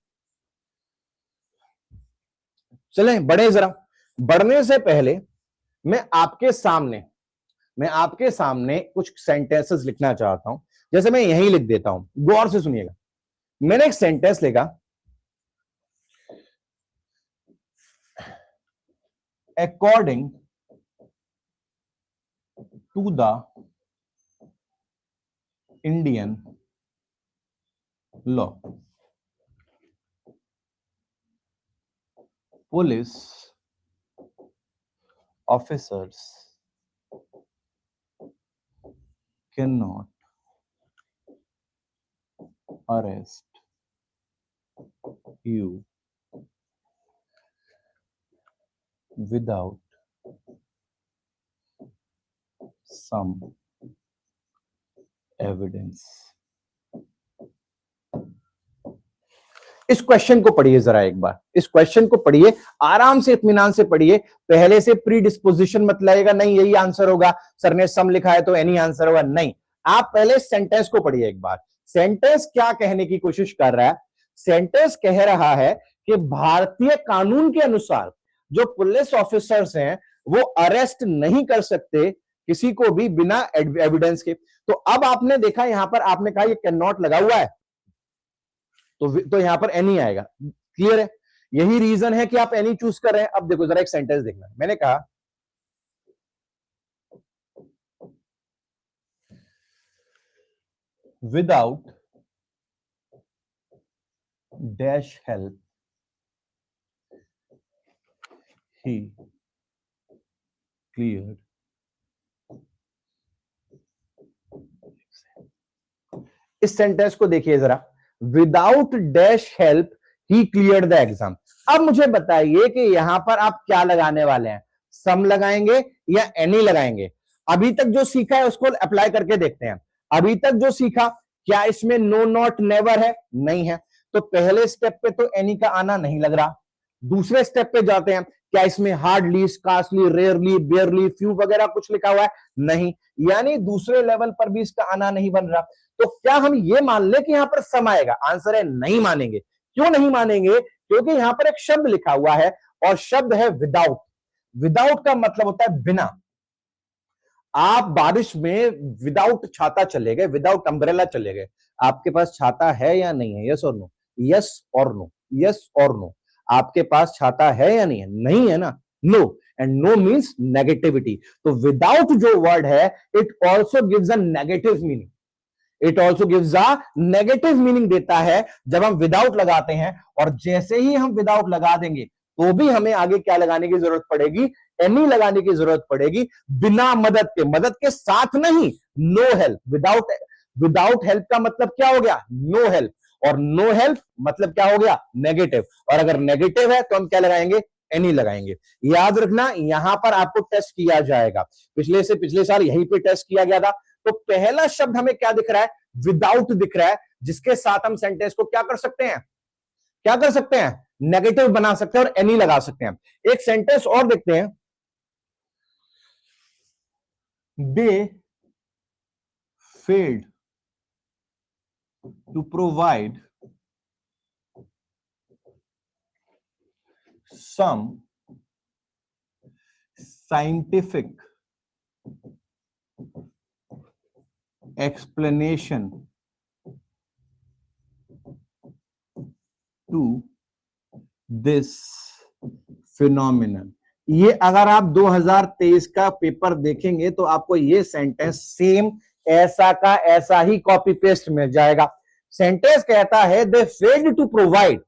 चलें बढ़े, जरा बढ़ने से पहले मैं आपके सामने मैं आपके सामने कुछ सेंटेंसेस लिखना चाहता हूं, जैसे मैं यहीं लिख देता हूं, गौर से सुनिएगा। मैंने एक सेंटेंस लिखा, according to the Indian law police officers can not arrest you without some evidence. इस क्वेश्चन को पढ़िए जरा एक बार, इस क्वेश्चन को पढ़िए, आराम से इत्मीनान से पढ़िए, पहले से प्री डिस्पोजिशन मत लाइएगा, नहीं यही आंसर होगा, सर ने सम लिखा है तो एनी आंसर होगा, नहीं। आप पहले सेंटेंस को पढ़िए एक बार। सेंटेंस क्या कहने की कोशिश कर रहा है? सेंटेंस कह रहा है कि भारतीय कानून के अनुसार जो पुलिस ऑफिसर्स हैं वो अरेस्ट नहीं कर सकते किसी को भी बिना एविडेंस के। तो अब आपने देखा यहां पर, आपने कहा ये कैन नॉट लगा हुआ है, तो यहां पर एनी आएगा। क्लियर है? यही रीजन है कि आप एनी चूज कर रहे हैं। अब देखो जरा एक सेंटेंस देखना, मैंने कहा विदाउट डैश हेल्प ही क्लियर। इस सेंटेंस को देखिए जरा, without dash help he clear the exam. अब मुझे बताइए कि यहां पर आप क्या लगाने वाले हैं, सम लगाएंगे या एनी लगाएंगे? अभी तक जो सीखा है उसको अप्लाई करके देखते हैं। अभी तक जो सीखा, क्या इसमें नो नॉट नेवर है? नहीं है। तो पहले स्टेप पे तो एनी का आना नहीं लग रहा। दूसरे स्टेप पे जाते हैं, क्या इसमें हार्डली, स्कार्सली, रेयरली, बेयरली, फ्यू वगैरह कुछ लिखा हुआ है? नहीं। यानी दूसरे लेवल पर भी इसका आना नहीं बन रहा। तो क्या हम ये मान ले कि यहां पर सम आएगा? आंसर है नहीं मानेंगे। क्यों नहीं मानेंगे? क्योंकि यहां पर एक शब्द लिखा हुआ है और शब्द है विदाउट। विदाउट का मतलब होता है बिना। आप बारिश में विदाउट छाता चले गए, विदाउट अम्ब्रेला चले गए, आपके पास छाता है या नहीं है? यस और नो, यस और नो, यस और नो। आपके पास छाता है या नहीं है? नहीं है ना, no. And no means negativity. तो विदाउट जो वर्ड है, it also gives a negative meaning. It also gives a negative meaning देता है जब हम विदाउट लगाते हैं। और जैसे ही हम विदाउट लगा देंगे तो भी हमें आगे क्या लगाने की जरूरत पड़ेगी? एनी लगाने की जरूरत पड़ेगी। बिना मदद के, मदद के साथ नहीं, no help. Without, without help का मतलब क्या हो गया? No help. और नो हेल्प मतलब क्या हो गया? नेगेटिव। और अगर नेगेटिव है तो हम क्या लगाएंगे? एनी लगाएंगे। याद रखना, यहां पर आपको टेस्ट किया जाएगा। पिछले साल यहीं पे टेस्ट किया गया था। तो पहला शब्द हमें क्या दिख रहा है? विदाउट दिख रहा है, जिसके साथ हम सेंटेंस को क्या कर सकते हैं? क्या कर सकते हैं? नेगेटिव बना सकते हैं और एनी लगा सकते हैं। एक सेंटेंस और देखते हैं, they failed to provide some scientific explanation to this phenomenon। ये अगर आप 2023 का पेपर देखेंगे तो आपको ये सेंटेंस सेम ऐसा का ऐसा ही कॉपी पेस्ट मिल जाएगा। सेंटेंस कहता है they failed to provide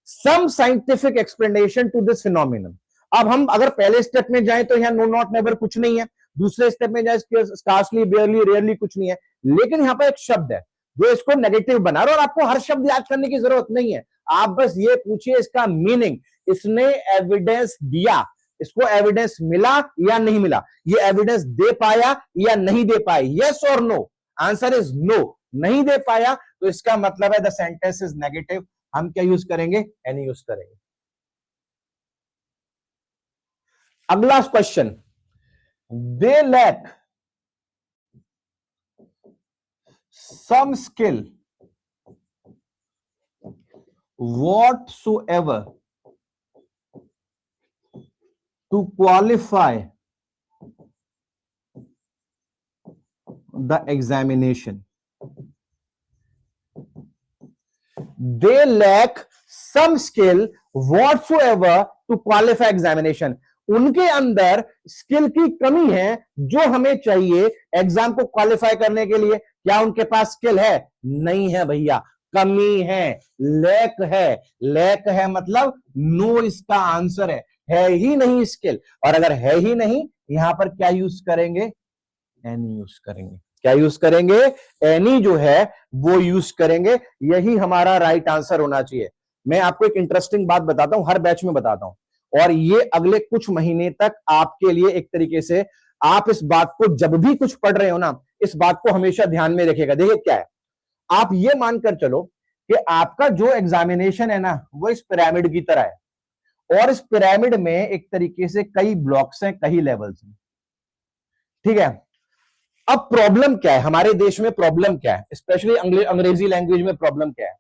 some scientific explanation to this phenomenon. अब हम अगर पहले स्टेप में जाएं तो यहां नो नॉट नेवर कुछ नहीं है, दूसरे स्टेप में जाए स्कार्सली, बेयरली, रेयरली कुछ नहीं है। लेकिन यहां पर एक शब्द है जो इसको नेगेटिव बना रहा है और आपको हर शब्द याद करने की जरूरत नहीं है। आप बस ये पूछिए इसका मीनिंग, इसने एविडेंस दिया, इसको एविडेंस मिला या नहीं मिला, ये एविडेंस दे पाया या नहीं दे पाया, यस और नो। Answer is no. नहीं दे पाया तो इसका मतलब है द सेंटेंस इज नेगेटिव। हम क्या यूज करेंगे? एनी यूज करेंगे। अगला question, they lack some skill whatsoever to qualify the examination, they lack some skill whatsoever to qualify examination. उनके अंदर स्किल की कमी है जो हमें चाहिए एग्जाम को क्वालिफाई करने के लिए। क्या उनके पास स्किल है? नहीं है भैया, कमी है, लैक है। लैक है मतलब नो इसका आंसर है ही नहीं स्किल। और अगर है ही नहीं, यहां पर क्या यूज करेंगे? एनी यूज करेंगे। क्या यूज करेंगे? एनी जो है वो यूज करेंगे। यही हमारा राइट आंसर होना चाहिए। मैं आपको एक इंटरेस्टिंग बात बताता हूं, हर बैच में बताता हूं, और ये अगले कुछ महीने तक आपके लिए एक तरीके से, आप इस बात को जब भी कुछ पढ़ रहे हो ना, इस बात को हमेशा ध्यान में रखिएगा। देखिए क्या है, आप ये मानकर चलो कि आपका जो एग्जामिनेशन है ना, वो इस पिरामिड की तरह है, और इस पिरामिड में एक तरीके से कई ब्लॉक्स हैं, कई लेवल्स हैं, ठीक है। अब प्रॉब्लम क्या है हमारे देश में? प्रॉब्लम क्या है, स्पेशली अंग्रेजी लैंग्वेज में प्रॉब्लम क्या है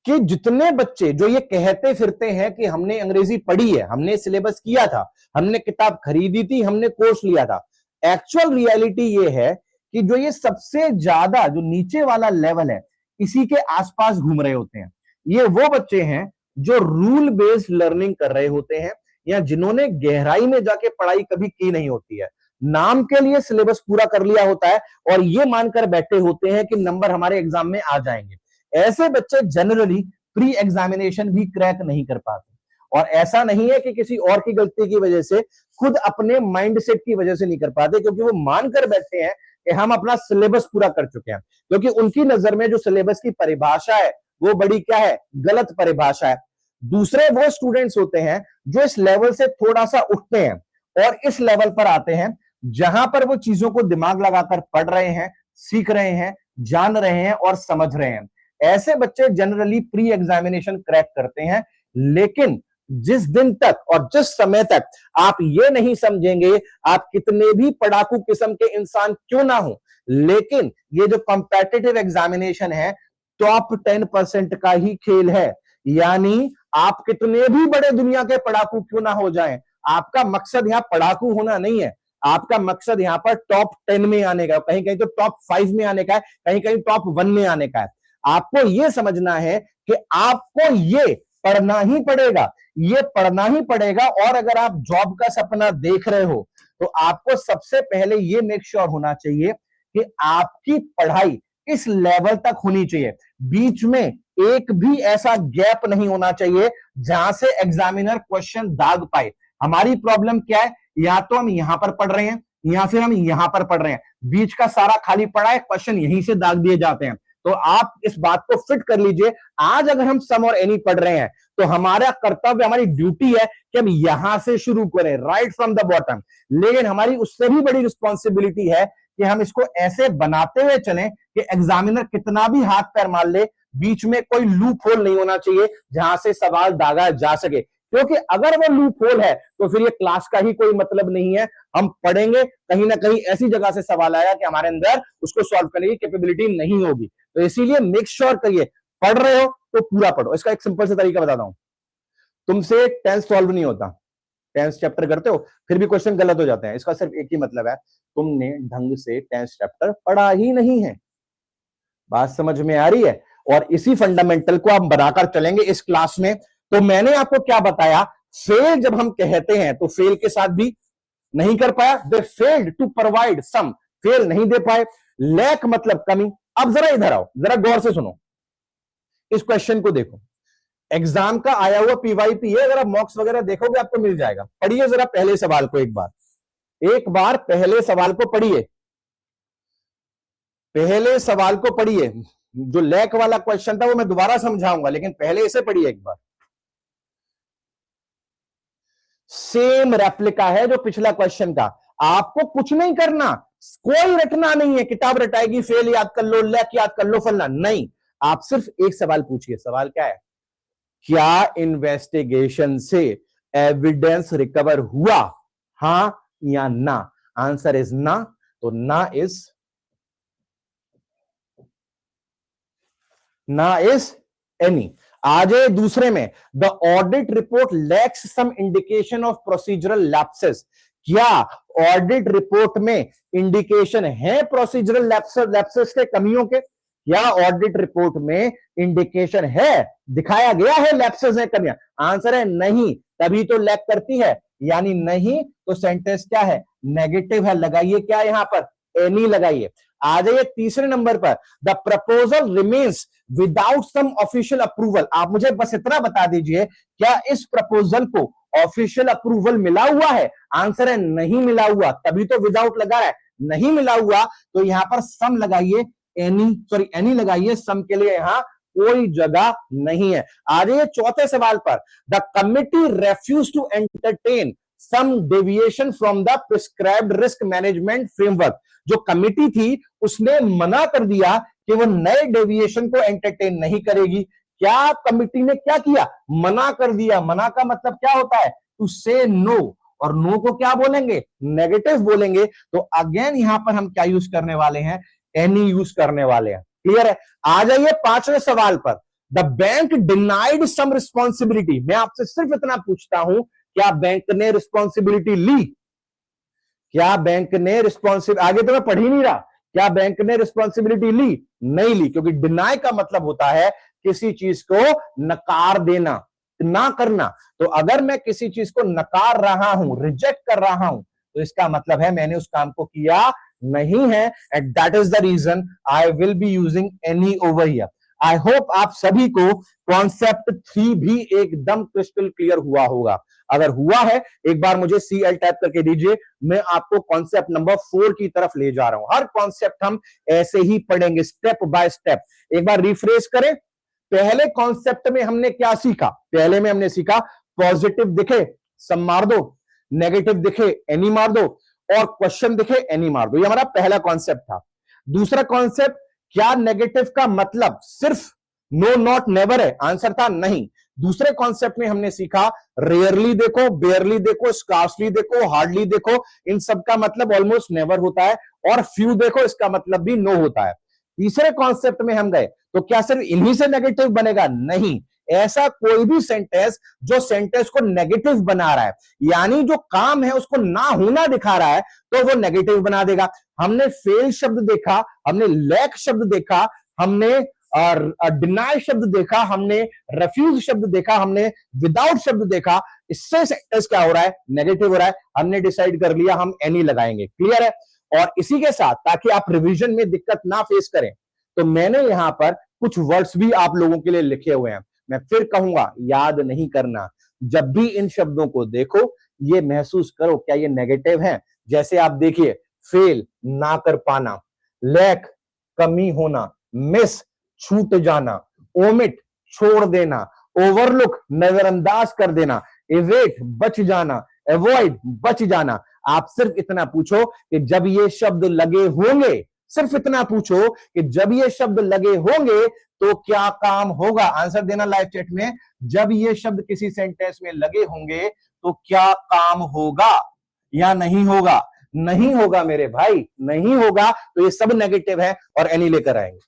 कि जितने बच्चे जो ये कहते फिरते हैं कि हमने अंग्रेजी पढ़ी है, हमने सिलेबस किया था, हमने किताब खरीदी थी, हमने कोर्स लिया था, एक्चुअल रियलिटी ये है कि जो ये सबसे ज्यादा जो नीचे वाला लेवल है, इसी के आसपास घूम रहे होते हैं। ये वो बच्चे हैं जो रूल बेस्ड लर्निंग कर रहे होते हैं, या जिन्होंने गहराई में जाके पढ़ाई कभी की नहीं होती है, नाम के लिए सिलेबस पूरा कर लिया होता है और ये मानकर बैठे होते हैं कि नंबर हमारे एग्जाम में आ जाएंगे। ऐसे बच्चे जनरली प्री एग्जामिनेशन भी क्रैक नहीं कर पाते, और ऐसा नहीं है कि किसी और की गलती की वजह से, खुद अपने माइंडसेट की वजह से नहीं कर पाते, क्योंकि वो मानकर बैठे हैं कि हम अपना सिलेबस पूरा कर चुके हैं। क्योंकि उनकी नजर में जो सिलेबस की परिभाषा है वो बड़ी क्या है? गलत परिभाषा है। दूसरे वो स्टूडेंट्स होते हैं जो इस लेवल से थोड़ा सा उठते हैं और इस लेवल पर आते हैं जहां पर वो चीजों को दिमाग लगाकर पढ़ रहे हैं, सीख रहे हैं, जान रहे हैं और समझ रहे हैं। ऐसे बच्चे जनरली प्री एग्जामिनेशन क्रैक करते हैं। लेकिन जिस दिन तक और जिस समय तक आप ये नहीं समझेंगे, आप कितने भी पढ़ाकू किस्म के इंसान क्यों ना हो, लेकिन ये जो कॉम्पिटिटिव एग्जामिनेशन है, टॉप 10% का ही खेल है। यानी आप कितने भी बड़े दुनिया के पढ़ाकू क्यों ना हो जाएं, आपका मकसद यहां पढ़ाकू होना नहीं है, आपका मकसद यहां पर टॉप 10 में आने का, कहीं कहीं तो टॉप 5 में आने का है, कहीं कहीं टॉप 1 में आने का है। आपको यह समझना है कि आपको ये पढ़ना ही पड़ेगा, ये पढ़ना ही पड़ेगा। और अगर आप जॉब का सपना देख रहे हो तो आपको सबसे पहले ये मेक श्योर होना चाहिए कि आपकी पढ़ाई इस लेवल तक होनी चाहिए। बीच में एक भी ऐसा गैप नहीं होना चाहिए जहां से एग्जामिनर क्वेश्चन दाग पाए। हमारी प्रॉब्लम क्या है? या तो हम यहां पर पढ़ रहे हैं या फिर हम यहां पर पढ़ रहे हैं, बीच का सारा खाली पड़ा है, क्वेश्चन यहीं से दाग दिए जाते हैं। तो आप इस बात को फिट कर लीजिए, आज अगर हम सम और एनी पढ़ रहे हैं तो हमारा कर्तव्य, हमारी ड्यूटी है कि हम यहां से शुरू करें, राइट फ्रॉम द बॉटम। लेकिन हमारी उससे भी बड़ी रिस्पॉन्सिबिलिटी है कि हम इसको ऐसे बनाते हुए चलें कि एग्जामिनर कितना भी हाथ पैर मार ले, बीच में कोई लूप होल नहीं होना चाहिए जहां से सवाल दागा जा सके। क्योंकि अगर वो लूप होल है तो फिर ये क्लास का ही कोई मतलब नहीं है। हम पढ़ेंगे, कहीं ना कहीं ऐसी जगह से सवाल आया कि हमारे अंदर उसको सॉल्व करने की कैपेबिलिटी नहीं होगी। तो इसीलिए मेक श्योर करिए, पढ़ रहे हो तो पूरा पढ़ो। इसका एक सिंपल सा तरीका बताता हूं, तुमसे टेंस सॉल्व नहीं होता, टेंस चैप्टर करते हो फिर भी क्वेश्चन गलत हो जाते हैं, इसका सिर्फ एक ही मतलब है, तुमने ढंग से टेंस चैप्टर पढ़ा ही नहीं है। बात समझ में आ रही है? और इसी फंडामेंटल को आप बनाकर चलेंगे इस क्लास में। तो मैंने आपको क्या बताया, फेल जब हम कहते हैं तो फेल के साथ भी नहीं कर पाया, they failed to provide some, fail नहीं दे पाए। लैक मतलब कमी। अब जरा इधर आओ, जरा गौर से सुनो, इस क्वेश्चन को देखो, एग्जाम का आया हुआ पीवाईपी है, अगर आप मॉक्स वगैरह देखोगे आपको मिल जाएगा। पढ़िए जरा पहले सवाल को एक बार पहले सवाल को पढ़िए, पहले सवाल को पढ़िए। जो लैक वाला क्वेश्चन था वो मैं दोबारा समझाऊंगा, लेकिन पहले इसे पढ़िए एक बार। सेम रेप्लिका है जो पिछला क्वेश्चन का। आपको कुछ नहीं करना, कोई रटना नहीं है, किताब रटाएगी, फेल याद कर लो, लैक याद कर लो, फलना नहीं। आप सिर्फ एक सवाल पूछिए। सवाल क्या है? क्या इन्वेस्टिगेशन से एविडेंस रिकवर हुआ, हां या ना? आंसर इज ना, तो ना इज एनी। आज दूसरे में, the audit report lacks some indication of procedural lapses. क्या ऑडिट रिपोर्ट में इंडिकेशन है प्रोसीजरल लैप्सेस के, कमियों के? क्या ऑडिट रिपोर्ट में इंडिकेशन है, दिखाया गया है लैप्सेस है, कमियां? आंसर है नहीं, तभी तो लैक करती है, यानी नहीं तो सेंटेंस क्या है, नेगेटिव है। लगाइए क्या यहां पर, एनी लगाइए। आ जाइए तीसरे नंबर पर, the proposal remains without some official approval. आप मुझे बस इतना बता दीजिए, क्या इस प्रपोजल को ऑफिशियल अप्रूवल मिला हुआ है? आंसर है नहीं मिला हुआ, तभी तो विदाउट लगा है। नहीं मिला हुआ तो यहां पर सम लगाइए, एनी लगाइए, सम के लिए यहां कोई जगह नहीं है। आ जाइए चौथे सवाल पर, the committee refuse to entertain some deviation from the prescribed risk management framework. जो कमिटी थी उसने मना कर दिया कि वो नए डेविएशन को एंटरटेन नहीं करेगी। क्या कमिटी ने क्या किया, मना कर दिया। मना का मतलब क्या होता है, टू से नो, और नो को क्या बोलेंगे, नेगेटिव बोलेंगे। तो अगेन यहां पर हम क्या यूज करने वाले हैं, एनी यूज करने वाले हैं। क्लियर है? आ जाइए पांचवें सवाल पर, the bank denied some responsibility. मैं आपसे सिर्फ इतना पूछता हूं, क्या बैंक ने रिस्पॉन्सिबिलिटी ली? क्या बैंक ने रिस्पॉन्सिबिलिटी, आगे तो मैं पढ़ ही नहीं रहा, क्या बैंक ने रिस्पॉन्सिबिलिटी ली? नहीं ली, क्योंकि डिनाई का मतलब होता है किसी चीज को नकार देना, ना करना। तो अगर मैं किसी चीज को नकार रहा हूं, रिजेक्ट कर रहा हूं, तो इसका मतलब है मैंने उस काम को किया नहीं है, and that is the reason I will be using any over here. I hope आप सभी को कॉन्सेप्ट 3 भी एकदम क्रिस्टल क्लियर हुआ होगा। अगर हुआ है एक बार मुझे CL टाइप करके दीजिए, मैं आपको कॉन्सेप्ट नंबर 4 की तरफ ले जा रहा हूं। हर कॉन्सेप्ट हम ऐसे ही पढ़ेंगे, स्टेप बाय स्टेप। एक बार रिफ्रेश करें, पहले कॉन्सेप्ट में हमने क्या सीखा? पहले में हमने सीखा पॉजिटिव दिखे सम मार दो, नेगेटिव दिखे एनी मार दो, और क्वेश्चन दिखे एनी मार दो। ये हमारा पहला कॉन्सेप्ट था। दूसरा कॉन्सेप्ट, क्या नेगेटिव का मतलब सिर्फ नो नॉट नेवर है? आंसर था नहीं। दूसरे कॉन्सेप्ट में हमने सीखा रेयरली देखो, बेयरली देखो, स्कार्सली देखो, हार्डली देखो, इन सब का मतलब ऑलमोस्ट नेवर होता है, और फ्यू देखो, इसका मतलब भी नो होता है। तीसरे कॉन्सेप्ट में हम गए तो क्या सिर्फ इन्हीं से नेगेटिव बनेगा? नहीं, ऐसा कोई भी सेंटेंस जो सेंटेंस को नेगेटिव बना रहा है, यानी जो काम है उसको ना होना दिखा रहा है, तो वो नेगेटिव बना देगा। हमने फेल शब्द देखा, हमने लैक शब्द देखा, हमने डिनाई शब्द देखा, हमने रेफ्यूज शब्द देखा, हमने विदाउट शब्द देखा। इससे सेंटेंस क्या हो रहा है, नेगेटिव हो रहा है। हमने डिसाइड कर लिया हम एनी लगाएंगे। क्लियर है? और इसी के साथ, ताकि आप रिवीजन में दिक्कत ना फेस करें, तो मैंने यहां पर कुछ वर्ड्स भी आप लोगों के लिए लिखे हुए हैं। मैं फिर कहूंगा, याद नहीं करना। जब भी इन शब्दों को देखो, ये महसूस करो क्या ये नेगेटिव है। जैसे आप देखिए, फेल ना कर पाना, लैक कमी होना, मिस छूट जाना, ओमिट छोड़ देना, ओवरलुक नजरअंदाज कर देना, एवेट बच जाना, एवॉइड बच जाना। आप सिर्फ इतना पूछो कि जब ये शब्द लगे होंगे, सिर्फ इतना पूछो कि जब ये शब्द लगे होंगे तो क्या काम होगा। आंसर देना लाइव चैट में, जब ये शब्द किसी सेंटेंस में लगे होंगे तो क्या काम होगा या नहीं होगा? नहीं होगा मेरे भाई, नहीं होगा, तो ये सब नेगेटिव है और एनी लेकर आएंगे।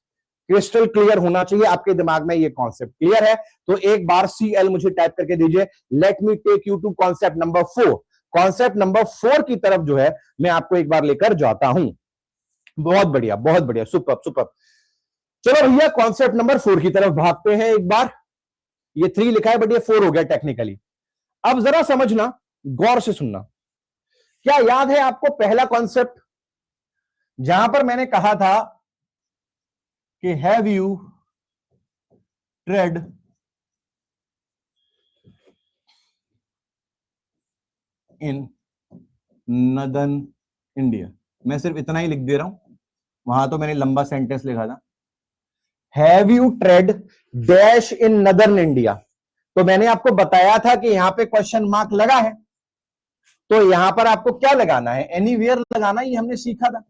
क्रिस्टल क्लियर होना चाहिए आपके दिमाग में ये कॉन्सेप्ट। क्लियर है? तो एक बार CL मुझे टाइप करके दीजिए। Let me take you to concept number 4। Concept number 4 की तरफ जो है मैं आपको एक बार लेकर जाता हूं। बहुत बढ़िया, बहुत बढ़िया, सुपर सुपर। चलो भैया, कॉन्सेप्ट नंबर 4 की तरफ भागते हैं एक बार। ये 3 लिखा है बट ये 4 हो गया टेक्निकली। अब जरा समझना, गौर से सुनना। क्या याद है आपको पहला कॉन्सेप्ट, जहां पर मैंने कहा था कि have you trade in northern India? मैं सिर्फ इतना ही लिख दे रहा हूं, वहां तो मैंने लंबा सेंटेंस लिखा था। Have you trade dash in northern India, तो मैंने आपको बताया था कि यहां पे क्वेश्चन मार्क लगा है, तो यहां पर आपको क्या लगाना है, एनीवेयर लगाना, ये हमने सीखा था।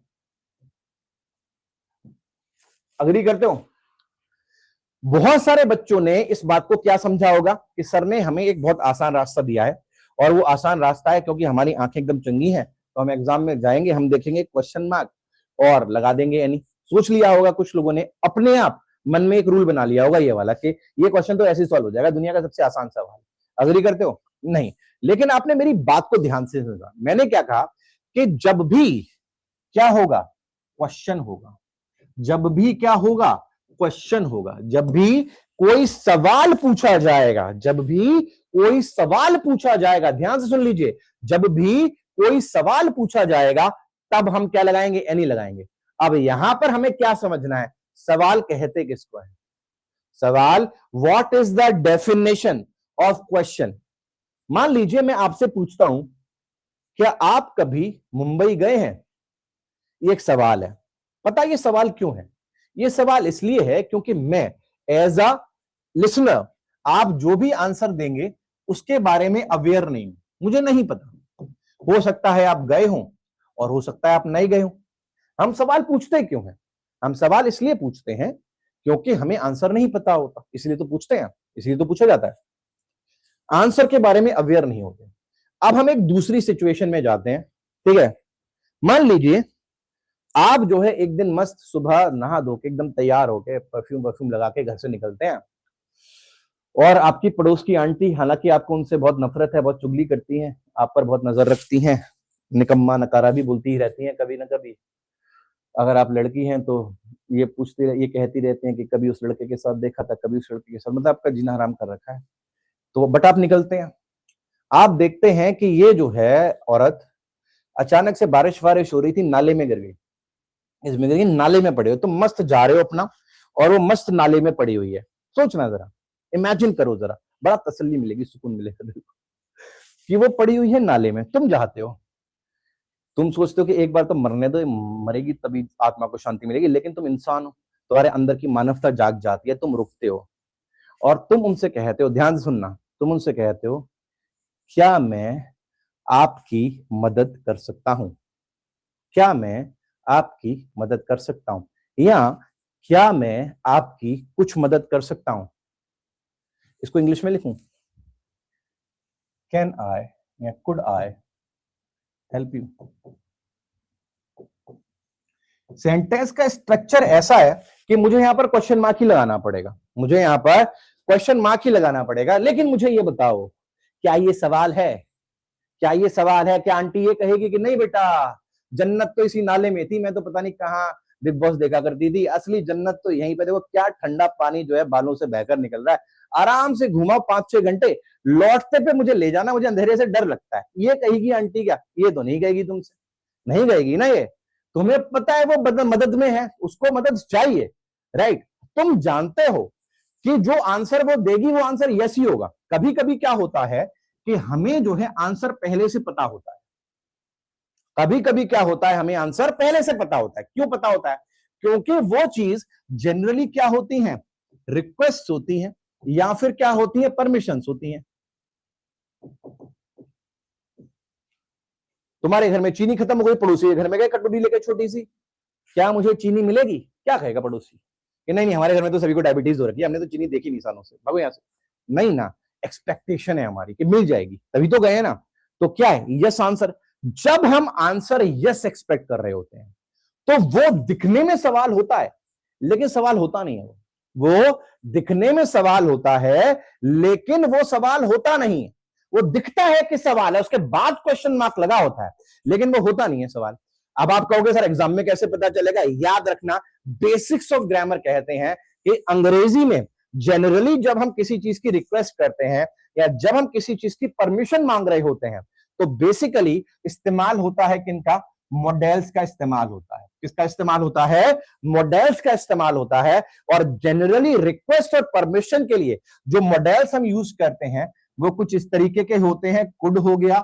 अग्री करते हो? बहुत सारे बच्चों ने इस बात को क्या समझा होगा कि सर ने हमें एक बहुत आसान रास्ता दिया है, और वो आसान रास्ता है क्योंकि हमारी आंखें एकदम चंगी हैं, तो हम एग्जाम में जाएंगे, हम देखेंगे क्वेश्चन मार्क और लगा देंगे यानी। सोच लिया होगा कुछ लोगों ने, अपने आप मन में एक रूल बना लिया होगा ये वाला कि ये क्वेश्चन तो ऐसे ही सॉल्व हो जाएगा, दुनिया का सबसे आसान सवाल। अग्री करते हो? नहीं, लेकिन आपने मेरी बात को ध्यान से सुना। मैंने क्या कहा कि जब भी क्या होगा, क्वेश्चन होगा, जब भी क्या होगा, क्वेश्चन होगा, जब भी कोई सवाल पूछा जाएगा, जब भी कोई सवाल पूछा जाएगा, ध्यान से सुन लीजिए, जब भी कोई सवाल पूछा जाएगा तब हम क्या लगाएंगे, एनी लगाएंगे। अब यहां पर हमें क्या समझना है, सवाल कहते किसको है, सवाल, what is the definition of question. मान लीजिए मैं आपसे पूछता हूं, क्या आप कभी मुंबई गए हैं, ये एक सवाल है। पता ये सवाल क्यों है, ये सवाल इसलिए है क्योंकि मैं एज अ लिसनर आप जो भी आंसर देंगे उसके बारे में अवेयर नहीं हूं, मुझे नहीं पता। हो सकता है आप गए हो और हो सकता है आप नहीं गए हो। हम सवाल पूछते क्यों हैं, हम सवाल इसलिए पूछते हैं क्योंकि हमें आंसर नहीं पता होता, इसलिए तो पूछते हैं, इसलिए तो पूछा जाता है, आंसर के बारे में अवेयर नहीं होते। अब हम एक दूसरी सिचुएशन में जाते हैं, ठीक है। मान लीजिए आप जो है एक दिन मस्त सुबह नहा धो के एकदम तैयार होके परफ्यूम लगा के घर से निकलते हैं और आपकी पड़ोस की आंटी, हालांकि आपको उनसे बहुत नफरत है, बहुत चुगली करती हैं, आप पर बहुत नजर रखती हैं, निकम्मा नकारा भी बोलती ही रहती हैं कभी ना कभी। अगर आप लड़की हैं तो ये ये कहती रहती हैं कि कभी उस लड़के के साथ देखा था, कभी उस लड़के के साथ, मतलब आपका जीना हराम कर रखा है। तो बट आप निकलते हैं, आप देखते हैं कि ये जो है औरत अचानक से बारिश हो रही थी, नाले में गिर गई, इसमें गिर गई, नाले में पड़े हो, तुम मस्त जा रहे हो अपना और वो मस्त नाले में पड़ी हुई है। सोचना जरा, इमेजिन करो जरा, बड़ा तसल्ली मिलेगी, सुकून मिलेगा दिल को कि वो पड़ी हुई है नाले में, तुम चाहते हो, तुम सोचते हो कि एक बार तो मरने दो, मरेगी तभी आत्मा को शांति मिलेगी, लेकिन तुम इंसान हो, तुम्हारे अंदर की मानवता जाग जाती है, तुम रुकते हो और तुम उनसे कहते हो, ध्यान से सुनना, तुम उनसे कहते हो, क्या मैं आपकी मदद कर सकता हूं, क्या मैं आपकी मदद कर सकता हूं, या क्या मैं आपकी कुछ मदद कर सकता हूं। इसको इंग्लिश में लिखूं, कैन आई या could I help you. Sentence का स्ट्रक्चर ऐसा है कि मुझे यहां पर क्वेश्चन मार्क ही लगाना पड़ेगा, मुझे यहां पर क्वेश्चन मार्क ही लगाना पड़ेगा। लेकिन मुझे ये बताओ, क्या ये सवाल है, क्या ये सवाल है, क्या आंटी ये कहेगी कि नहीं बेटा जन्नत तो इसी नाले में थी, मैं तो पता नहीं कहां बिग बॉस देखा करती थी, असली जन्नत तो यहीं पे, देखो क्या ठंडा पानी जो है बालों से बहकर निकल रहा है, आराम से घुमाओ 5-6 घंटे, लौटते पे मुझे ले जाना, मुझे अंधेरे से डर लगता है। ये कहेगी आंटी क्या, ये तो नहीं कहेगी तुमसे, नहीं कहेगी ना, ये तुम्हें पता है वो मदद में है, उसको मदद चाहिए, राइट। तुम जानते हो कि जो आंसर वो देगी वो आंसर यस ही होगा। कभी कभी क्या होता है कि हमें जो है आंसर पहले से पता होता है, कभी कभी क्या होता है हमें आंसर पहले से पता होता है। क्यों पता होता है, क्योंकि वो चीज जनरली क्या होती है, रिक्वेस्ट होती है या फिर क्या होती है, परमिशंस होती हैं। तुम्हारे घर में चीनी खत्म हो गई, पड़ोसी के घर में गए कटोरी लेकर छोटी सी, क्या मुझे चीनी मिलेगी, क्या कहेगा पड़ोसी कि नहीं नहीं हमारे घर में तो सभी को डायबिटीज हो रखी है, हमने तो चीनी देखी नहीं सालों से, भागो यहां से। नहीं ना, एक्सपेक्टेशन है हमारी कि मिल जाएगी, तभी तो गए ना। तो क्या है यस आंसर। जब हम आंसर यस एक्सपेक्ट कर रहे होते हैं तो वो दिखने में सवाल होता है, लेकिन सवाल होता नहीं है। वो दिखने में सवाल होता है लेकिन वो सवाल होता नहीं है। वो दिखता है कि सवाल है, उसके बाद क्वेश्चन मार्क लगा होता है, लेकिन वो होता नहीं है सवाल। अब आप कहोगे सर एग्जाम में कैसे पता चलेगा, याद रखना बेसिक्स ऑफ ग्रामर कहते हैं कि अंग्रेजी में जनरली जब हम किसी चीज की रिक्वेस्ट करते हैं या जब हम किसी चीज की परमिशन मांग रहे होते हैं तो बेसिकली इस्तेमाल होता है किनका, मॉडल्स का इस्तेमाल होता है। किसका इस्तेमाल होता है, मॉडल्स का इस्तेमाल होता है। और जनरली रिक्वेस्ट और परमिशन के लिए जो मॉडल्स हम यूज करते हैं वो कुछ इस तरीके के होते हैं, कुड हो गया,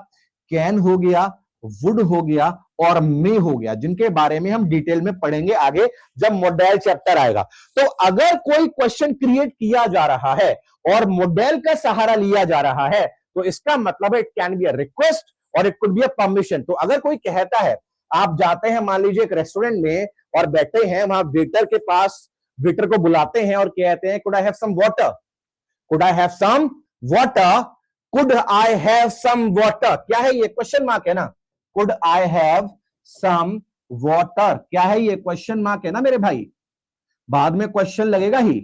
कैन हो गया, वुड हो गया और मे हो गया, जिनके बारे में हम डिटेल में पढ़ेंगे आगे जब मॉडल चैप्टर आएगा। तो अगर कोई क्वेश्चन क्रिएट किया जा रहा है और मॉडल का सहारा लिया जा रहा है तो इसका मतलब है it can be a request और it could be a permission. तो अगर कोई कहता है, आप जाते हैं मान लीजिए एक रेस्टोरेंट में और बैठे हैं, वहां वेटर के पास, वेटर को बुलाते हैं और कहते हैं could I have some water, could I have some water, could I have some water, क्या है ये, क्वेश्चन मार्क है ना, could I have some water, क्या है ये, क्वेश्चन मार्क है ना मेरे भाई, बाद में क्वेश्चन लगेगा ही।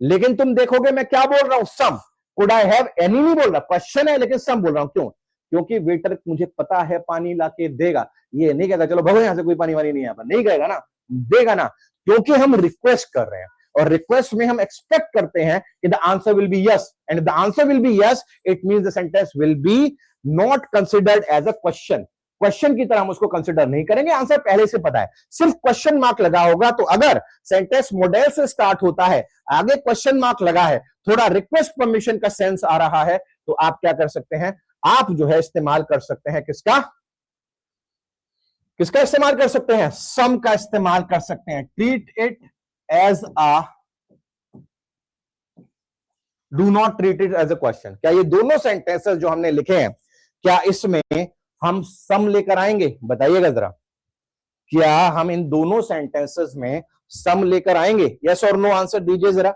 लेकिन तुम देखोगे मैं क्या बोल रहा हूं, सम, कुड आई हैव एनी नहीं बोल रहा, क्वेश्चन है लेकिन सम बोल रहा हूं। क्यों? क्योंकि वेटर मुझे पता है पानी लाके देगा, ये नहीं कहता चलो भगो यहां से, कोई पानी वानी नहीं, यहाँ पर नहीं कहेगा ना, देगा ना, क्योंकि हम रिक्वेस्ट कर रहे हैं और रिक्वेस्ट में हम एक्सपेक्ट करते हैं कि the answer will be yes, and the answer will be yes, it means the sentence will be not considered as a question. Question की तरह हम उसको कंसिडर नहीं करेंगे, आंसर पहले से पता है, सिर्फ क्वेश्चन मार्क लगा होगा। तो अगर सेंटेंस मॉडल से स्टार्ट होता है, आगे क्वेश्चन मार्क लगा है, थोड़ा रिक्वेस्ट परमिशन का सेंस आ रहा है, तो आप क्या कर सकते हैं, आप जो है इस्तेमाल कर सकते हैं किसका, किसका इस्तेमाल कर सकते हैं, सम का इस्तेमाल कर सकते हैं। Treat it as a, do not treat it as a question. क्या ये दोनों सेंटेंसेस जो हमने लिखे हैं, क्या इसमें हम सम लेकर आएंगे? बताइएगा जरा, क्या हम इन दोनों सेंटेंसेस में सम लेकर आएंगे? यस और नो आंसर दीजिए जरा।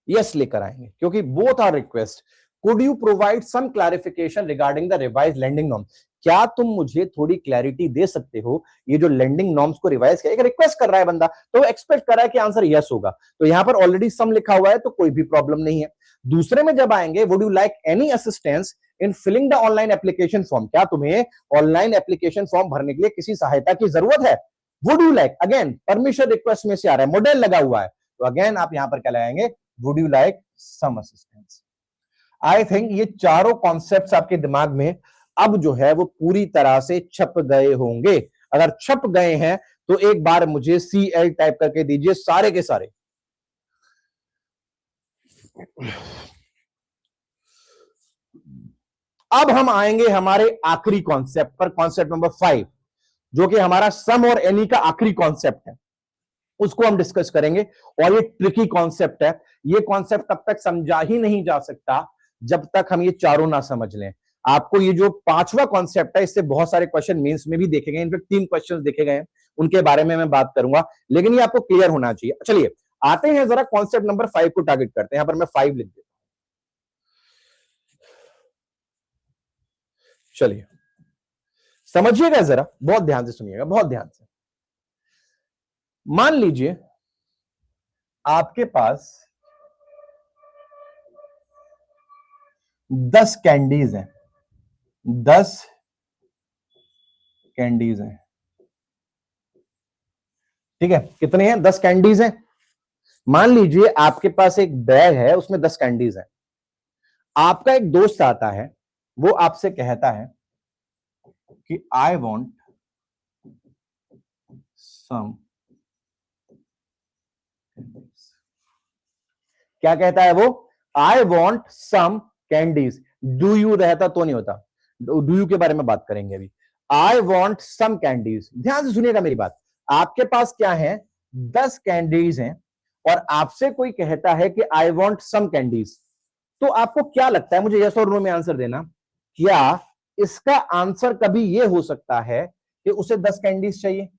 यस लेकर आएंगे, क्योंकि both are request. Could you provide some clarification regarding the revise landing norm? क्या तुम मुझे थोड़ी क्लैरिटी दे सकते हो, ये जो लैंडिंग नॉर्म्स को रिवाइज किया, एक रिक्वेस्ट कर रहा है बंदा, तो एक्सपेक्ट कर रहा है कि आंसर यस होगा, तो यहां पर ऑलरेडी सम लिखा हुआ है तो कोई भी प्रॉब्लम नहीं है। दूसरे में जब आएंगे, would you like any assistance in filling the online application form? क्या तुम्हें ऑनलाइन एप्लीकेशन फॉर्म भरने के लिए किसी सहायता की जरूरत है? Would you like, again permission request में से आ रहा है, मॉडल लगा हुआ है, तो अगेन आप यहां पर क्या लगाएंगे, would you like some assistance. I think ये चारों कॉन्सेप्ट्स आपके दिमाग में अब जो है वो पूरी तरह से छप गए होंगे। अगर छप गए हैं तो एक बार मुझे CL टाइप करके दीजिए सारे के सारे। अब हम आएंगे हमारे आखिरी कॉन्सेप्ट पर, कॉन्सेप्ट नंबर 5, जो कि हमारा सम और एनी का आखिरी कॉन्सेप्ट है, उसको हम डिस्कस करेंगे। और ये ट्रिकी कॉन्सेप्ट है, ये कॉन्सेप्ट तब तक समझा ही नहीं जा सकता जब तक हम ये चारों ना समझ लें। आपको ये जो 5वां कॉन्सेप्ट है, इससे बहुत सारे क्वेश्चन मेंस में भी देखे गए, इनफैक्ट 3 क्वेश्चन देखे गए हैं, उनके बारे में मैं बात करूंगा, लेकिन ये आपको क्लियर होना चाहिए। चलिए आते हैं जरा कॉन्सेप्ट नंबर 5 को टारगेट करते हैं। यहां पर मैं 5 लिख देता हूं, चलिए समझिएगा जरा, बहुत ध्यान से सुनिएगा, बहुत ध्यान से। मान लीजिए आपके पास 10 कैंडीज हैं, 10 कैंडीज हैं, ठीक है, कितने हैं, 10 कैंडीज हैं। मान लीजिए आपके पास एक बैग है, उसमें 10 कैंडीज हैं। आपका एक दोस्त आता है, वो आपसे कहता है कि आई वॉन्ट सम, क्या कहता है वो, I want some candies. Do you रहता तो नहीं होता, डू यू के बारे में बात करेंगे अभी। आई वॉन्ट सम कैंडीज, ध्यान से सुनिएगा मेरी बात। आपके पास क्या है, 10 कैंडीज हैं और आपसे कोई कहता है कि आई वॉन्ट सम कैंडीज, तो आपको क्या लगता है, मुझे यस और नो में आंसर देना, क्या इसका आंसर कभी यह हो सकता है कि उसे 10 कैंडीज चाहिए?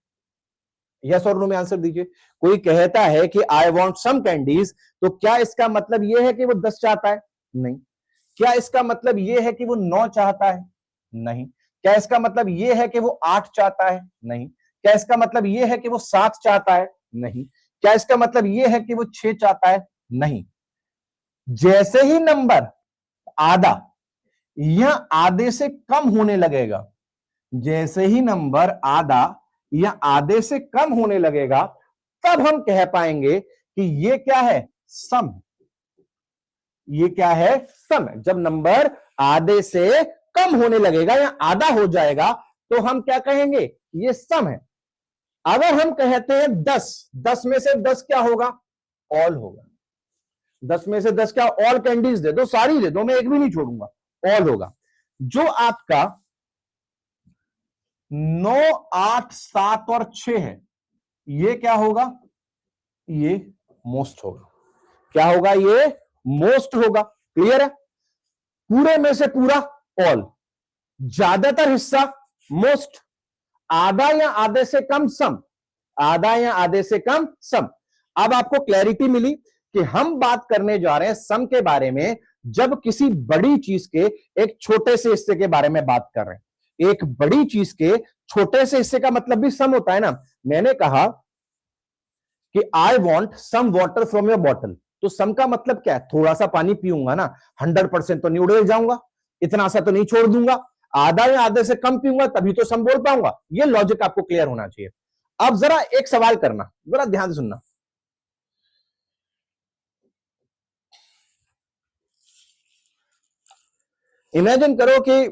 यस और नो में आंसर दीजिए। कोई कहता है कि आई वॉन्ट सम कैंडीज, तो क्या इसका मतलब यह है कि वो 10 चाहता है? नहीं। क्या इसका मतलब यह है कि वो 9 चाहता है? नहीं। क्या इसका मतलब यह है कि वो 8 चाहता है? नहीं। क्या इसका मतलब यह है कि वो 7 चाहता है? नहीं। क्या इसका मतलब यह है कि वो 6 चाहता है? नहीं। जैसे ही नंबर आधा या आधे से कम होने लगेगा, जैसे ही नंबर आधा या आधे से कम होने लगेगा, तब हम कह पाएंगे कि ये क्या है, सम। ये क्या है, सम। जब नंबर आधे से कम होने लगेगा या आधा हो जाएगा, तो हम क्या कहेंगे, ये सम है। अगर हम कहते हैं 10, 10 में से 10 क्या होगा, ऑल होगा। 10 में से 10 क्या, ऑल कैंडीज दे दो, सारी दे दो, मैं एक भी नहीं छोड़ूंगा, ऑल होगा। जो आपका 9, 8, 7 और 6 है, ये क्या होगा, ये मोस्ट होगा। क्या होगा, ये मोस्ट होगा। क्लियर है? पूरे में से पूरा ऑल, ज्यादातर हिस्सा मोस्ट, आधा या आधे से कम सम, आधा या आधे से कम सम। अब आपको क्लैरिटी मिली कि हम बात करने जा रहे हैं सम के बारे में जब किसी बड़ी चीज के एक छोटे से हिस्से के बारे में बात कर रहे हैं। एक बड़ी चीज के छोटे से हिस्से का मतलब भी सम होता है ना। मैंने कहा कि I want some water from your bottle, तो सम का मतलब क्या है, थोड़ा सा पानी पीऊंगा ना, 100% तो नहीं उड़ जाऊंगा, इतना सा तो नहीं छोड़ दूंगा, आधा या आधे से कम पीऊंगा तभी तो सम बोल पाऊंगा। ये लॉजिक आपको क्लियर होना चाहिए। अब जरा एक सवाल करना, जरा ध्यान से सुनना। इमेजिन करो कि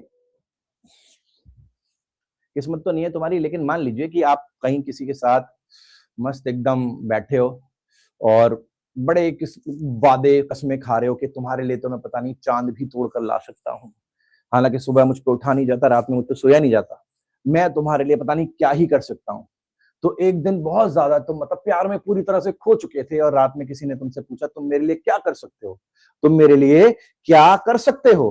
किस्मत तो नहीं है तुम्हारी, लेकिन मान लीजिए कि आप कहीं किसी के साथ मस्त एकदम बैठे हो और बड़े किस वादे कसमें खा रहे हो कि तुम्हारे लिए तो मैं पता नहीं चांद भी तोड़ कर ला सकता हूं, हालांकि सुबह मुझ पर उठा नहीं जाता, रात में मुझसे सोया नहीं जाता, मैं तुम्हारे लिए पता नहीं क्या ही कर सकता हूं। तो एक दिन बहुत ज्यादा तुम मतलब प्यार में पूरी तरह से खो चुके थे और रात में किसी ने तुमसे पूछा तुम मेरे लिए क्या कर सकते हो, तुम मेरे लिए क्या कर सकते हो,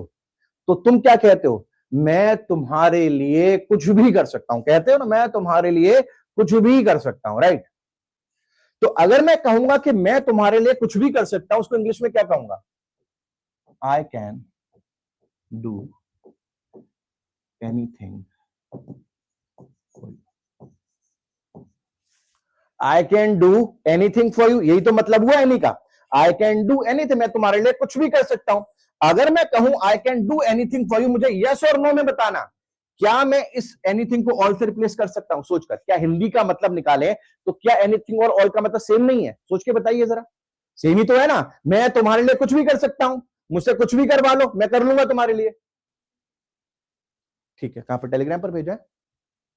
तो तुम क्या कहते हो, मैं तुम्हारे लिए कुछ भी कर सकता हूं, कहते हो ना, मैं तुम्हारे लिए कुछ भी कर सकता हूं, राइट। तो अगर मैं कहूंगा कि मैं तुम्हारे लिए कुछ भी कर सकता हूं, उसको इंग्लिश में क्या कहूंगा, I can do anything, I can do anything for you, यही तो मतलब हुआ एनी का, आई कैन डू एनीथिंग, मैं तुम्हारे लिए कुछ भी कर सकता हूं। अगर मैं कहूं I can do anything for you, मुझे यस और नो में बताना, क्या मैं इस एनीथिंग को ऑल से रिप्लेस कर सकता हूं, सोचकर, क्या हिंदी का मतलब निकाले तो क्या एनीथिंग और ऑल का मतलब सेम नहीं है, सोच के बताइए जरा, सेम ही तो है ना, मैं तुम्हारे लिए कुछ भी कर सकता हूं, मुझसे कुछ भी करवा लो, मैं कर लूंगा तुम्हारे लिए। ठीक है, कहां पर, टेलीग्राम पर भेजा है,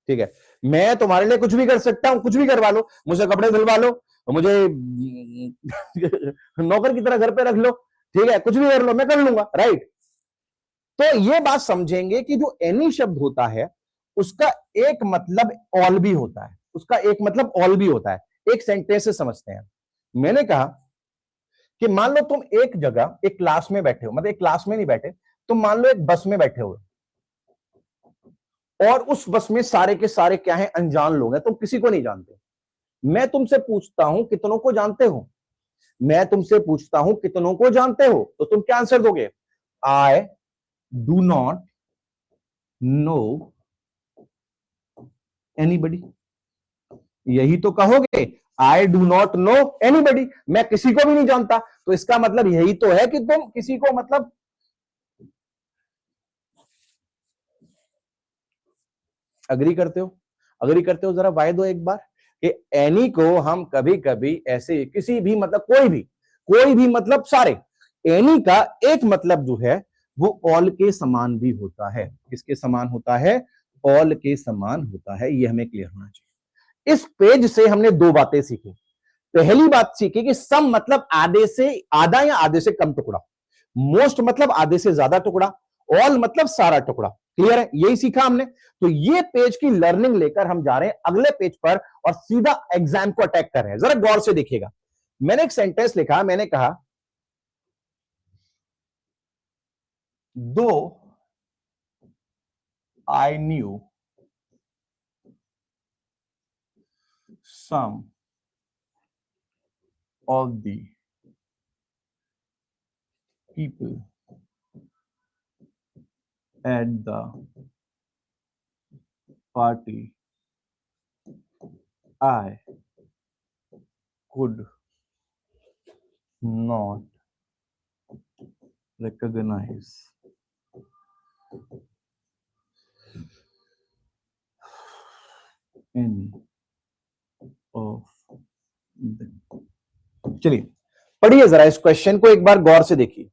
ठीक है, मैं तुम्हारे लिए कुछ भी कर सकता हूं, कुछ भी करवा लो, मुझे कपड़े धुलवा लो, मुझे नौकर की तरह घर पे रख लो, ठीक है, कुछ भी कर लो, मैं कर लूंगा, राइट। तो ये बात समझेंगे कि जो एनी शब्द होता है उसका एक मतलब ऑल भी होता है, उसका एक मतलब ऑल भी होता है। एक सेंटेंस से समझते हैं। मैंने कहा कि मान लो तुम एक जगह एक क्लास में बैठे हो, मतलब एक क्लास में नहीं बैठे, तुम मान लो एक बस में बैठे हो और उस बस में सारे के सारे क्या हैं, अनजान लोग हैं, तुम किसी को नहीं जानते। मैं तुमसे पूछता हूं कितनों को जानते हो, मैं तुमसे पूछता हूं कितनों को जानते हो, तो तुम क्या आंसर दोगे, आई डू नॉट नो एनीबडी, यही तो कहोगे, आई डू नॉट नो एनीबडी, मैं किसी को भी नहीं जानता, तो इसका मतलब यही तो है कि तुम किसी को मतलब, अग्री करते हो, अग्री करते हो, जरा वाय दो एक बार कि एनी को हम कभी कभी ऐसे किसी भी मतलब कोई भी मतलब सारे, एनी का एक मतलब जो है वो ऑल के समान भी होता है, किसके समान होता है, ऑल के समान होता है, ये हमें क्लियर होना चाहिए। इस पेज से हमने दो बातें सीखी। पहली बात सीखी कि सम मतलब आधे से आधा या आधे से कम टुकड़ा, मोस्ट मतलब आधे से ज्यादा टुकड़ा, ऑल मतलब सारा टुकड़ा, क्लियर है, यही सीखा हमने। तो ये पेज की लर्निंग लेकर हम जा रहे हैं अगले पेज पर और सीधा एग्जाम को अटैक कर रहे हैं। जरा गौर से देखिएगा, मैंने एक सेंटेंस लिखा, मैंने कहा though I knew some of the people at the party, I could not recognize any of them. चलिए पढ़िए जरा इस क्वेश्चन को एक बार गौर से देखिए,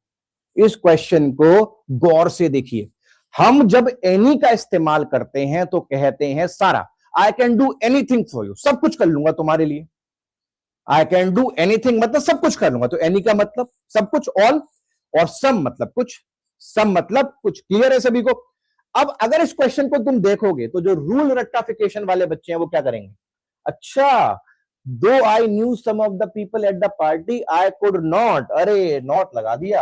इस क्वेश्चन को गौर से देखिए। हम जब एनी का इस्तेमाल करते हैं तो कहते हैं सारा, I can do anything for you, सब कुछ कर लूंगा तुम्हारे लिए, आई कैन डू एनीथिंग मतलब सब कुछ कर लूंगा, तो एनी का मतलब सब कुछ, ऑल, और सम मतलब कुछ, सम मतलब कुछ, क्लियर है सभी को। अब अगर इस क्वेश्चन को तुम देखोगे तो जो रूल रेक्टिफिकेशन वाले बच्चे हैं वो क्या करेंगे, अच्छा though I knew some of the people at the party I could not, अरे नॉट लगा दिया,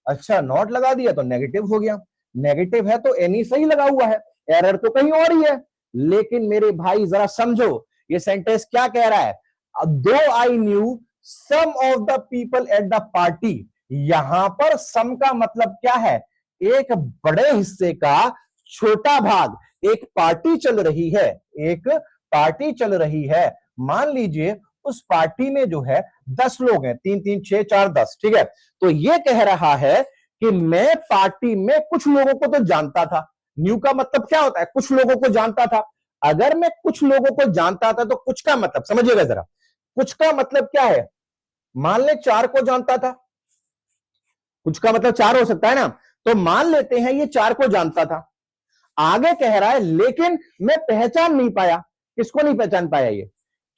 अच्छा नॉट लगा दिया तो नेगेटिव हो गया, नेगेटिव है तो एनी सही लगा हुआ है, एरर तो कहीं और ही है। लेकिन मेरे भाई जरा समझो ये सेंटेंस क्या कह रहा है, though I knew some of the people at the party, यहां पर सम का मतलब क्या है, एक बड़े हिस्से का छोटा भाग, एक पार्टी चल रही है, एक पार्टी चल रही है, मान लीजिए उस पार्टी में जो है 10 लोग हैं, 3 3 6 4 10, ठीक है। तो ये कह रहा है कि मैं पार्टी में कुछ लोगों को तो जानता था। न्यू का मतलब क्या होता है? कुछ लोगों को जानता था। अगर मैं कुछ लोगों को जानता था तो कुछ का मतलब समझिएगा जरा, कुछ का मतलब क्या है? मान ले 4 को जानता था, कुछ का मतलब 4 हो सकता है ना। तो मान लेते हैं ये 4 को जानता था। आगे कह रहा है लेकिन मैं पहचान नहीं पाया। किसको नहीं पहचान पाया? ये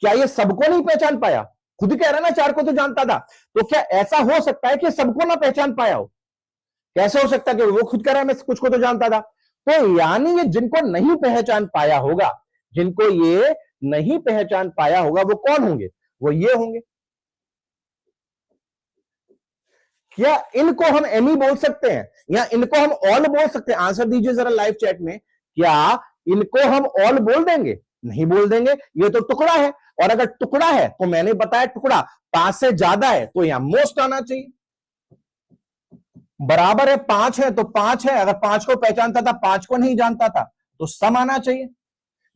क्या ये सबको नहीं पहचान पाया? खुद कह रहा है ना 4 को तो जानता था। तो क्या ऐसा हो सकता है कि सबको ना पहचान पाया हो? कैसे हो सकता है कि वो खुद कह रहा है मैं कुछ को तो जानता था? तो यानी ये जिनको नहीं पहचान पाया होगा, जिनको ये नहीं पहचान पाया होगा, वो कौन होंगे? वो ये होंगे। क्या इनको हम एनी बोल सकते हैं या इनको हम ऑल बोल सकते हैं? आंसर दीजिए जरा लाइव चैट में। क्या इनको हम ऑल बोल देंगे? नहीं बोल देंगे, ये तो टुकड़ा है। और अगर टुकड़ा है तो मैंने बताया टुकड़ा 5 से ज्यादा है तो यहां मोस्ट आना चाहिए। बराबर है 5 है तो 5 है। अगर 5 को पहचानता था, 5 को नहीं जानता था, तो सम आना चाहिए।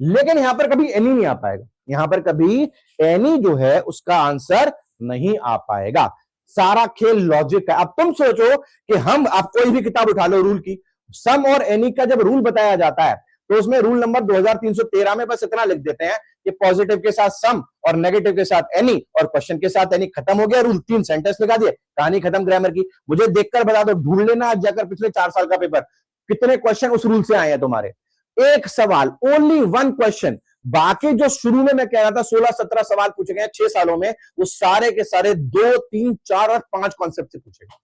लेकिन यहां पर कभी एनी नहीं आ पाएगा। यहां पर कभी एनी जो है उसका आंसर नहीं आ पाएगा। सारा खेल लॉजिक का। अब तुम सोचो कि हम, आप कोई भी किताब उठा लो रूल की, सम और एनी का जब रूल बताया जाता है तो उसमें रूल नंबर 2313 में बस इतना लिख देते हैं कि पॉजिटिव के साथ सम और नेगेटिव के साथ एनी और क्वेश्चन के साथ एनी, खत्म हो गया रूल। 3 सेंटेंस लगा दिए, कहानी खत्म ग्रामर की। मुझे देखकर बता दो, ढूंढ लेना आज जाकर पिछले 4 साल का पेपर, कितने क्वेश्चन उस रूल से आए हैं तुम्हारे। एक सवाल, ओनली वन क्वेश्चन। बाकी जो शुरू में मैं कह रहा था 16-17 सवाल पूछे गए 6 सालों में, वो सारे के सारे 2 3 4 और 5 कॉन्सेप्ट से पूछे गए।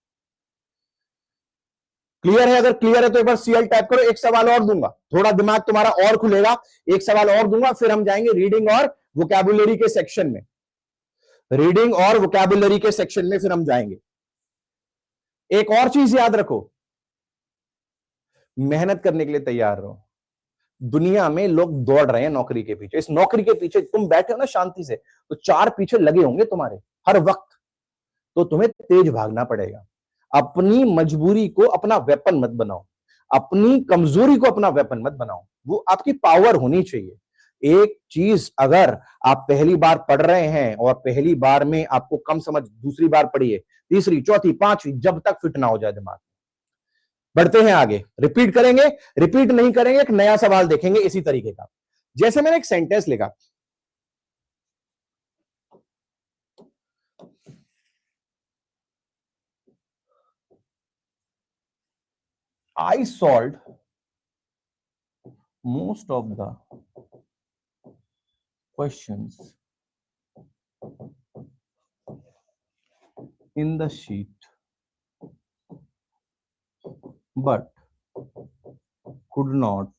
क्लियर है? अगर क्लियर है तो एक बार सीएल टाइप करो। एक सवाल और दूंगा, थोड़ा दिमाग तुम्हारा और खुलेगा। एक सवाल और दूंगा, फिर हम जाएंगे रीडिंग और वोकैबुलरी के सेक्शन में। रीडिंग और वोकैबुलरी के सेक्शन में फिर हम जाएंगे। एक और चीज याद रखो, मेहनत करने के लिए तैयार रहो। दुनिया में लोग दौड़ रहे हैं नौकरी के पीछे। इस नौकरी के पीछे तुम बैठे हो ना शांति से, तो 4 पीछे लगे होंगे तुम्हारे हर वक्त। तो तुम्हें तेज भागना पड़ेगा। अपनी मजबूरी को अपना वेपन मत बनाओ, अपनी कमजोरी को अपना वेपन मत बनाओ। वो आपकी पावर होनी चाहिए। एक चीज अगर आप पहली बार पढ़ रहे हैं और पहली बार में आपको कम समझ, दूसरी बार पढ़िए, तीसरी, चौथी, पांचवी, जब तक फिट ना हो जाए दिमाग। बढ़ते हैं आगे, रिपीट करेंगे। रिपीट नहीं करेंगे, एक नया सवाल देखेंगे इसी तरीके का। जैसे मैंने एक सेंटेंस लिखा, I solved most of the questions in the sheet but could not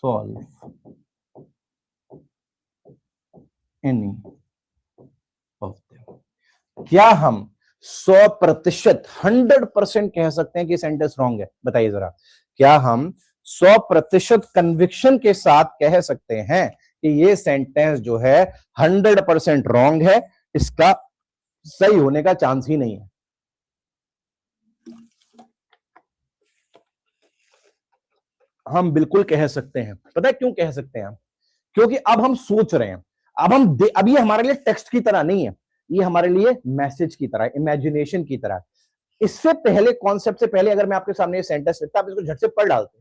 solve any of them। क्या हम 100%, 100% कह सकते हैं कि सेंटेंस रॉन्ग है? बताइए जरा। क्या हम 100% कन्विक्शन के साथ कह सकते हैं कि ये सेंटेंस जो है 100% रॉन्ग है, इसका सही होने का चांस ही नहीं है? हम बिल्कुल कह सकते हैं। पता है क्यों कह सकते हैं हम? क्योंकि अब हम सोच रहे हैं। अब ये हमारे लिए टेक्स्ट की तरह नहीं है, ये हमारे लिए मैसेज की तरह, इमेजिनेशन की तरह। इससे पहले, कॉन्सेप्ट से पहले, अगर मैं आपके सामने ये सेंटेंस लिखता, आप इसको झट से पढ़ डालते।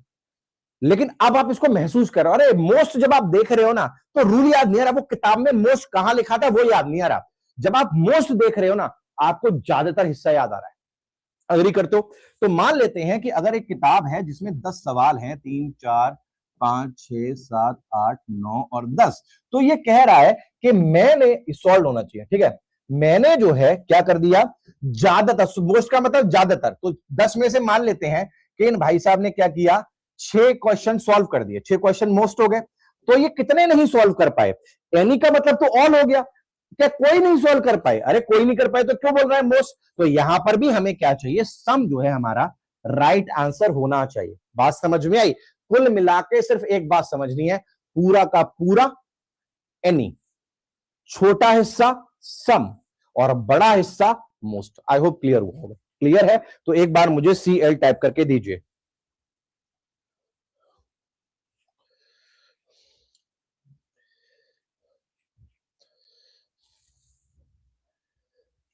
लेकिन अब आप इसको महसूस कर रहे हो। अरे मोस्ट जब आप देख रहे हो ना, तो रूल याद नहीं आ रहा, वो किताब में मोस्ट कहां लिखा था वो याद नहीं आ रहा। जब आप मोस्ट देख रहे हो ना, आपको ज्यादातर हिस्सा याद आ रहा है। अग्री करते हो? तो मान लेते हैं कि अगर एक किताब है जिसमें 10 सवाल हैं, 3 4 5 6 7 8 9 और 10, तो ये कह रहा है कि मैंने सॉल्व होना चाहिए, ठीक है। मैंने जो है क्या कर दिया, ज्यादातर, मोस्ट का मतलब ज्यादातर, तो 10 में से मान लेते हैं कि इन भाई साहब ने क्या किया, 6 क्वेश्चन सॉल्व कर दिए। 6 क्वेश्चन मोस्ट हो गए। तो ये कितने नहीं सॉल्व कर पाए? एनी का मतलब तो ऑल हो गया। क्या कोई नहीं सॉल्व कर पाए? अरे कोई नहीं कर पाए तो क्यों बोल रहा है मोस्ट? तो यहां पर भी हमें क्या चाहिए, सम जो है हमारा राइट आंसर होना चाहिए। बात समझ में आई? कुल मिला के सिर्फ एक बात समझनी है, पूरा का पूरा एनी, छोटा हिस्सा सम और बड़ा हिस्सा मोस्ट। आई होप क्लियर हुआ होगा। क्लियर है तो एक बार मुझे CL टाइप करके दीजिए।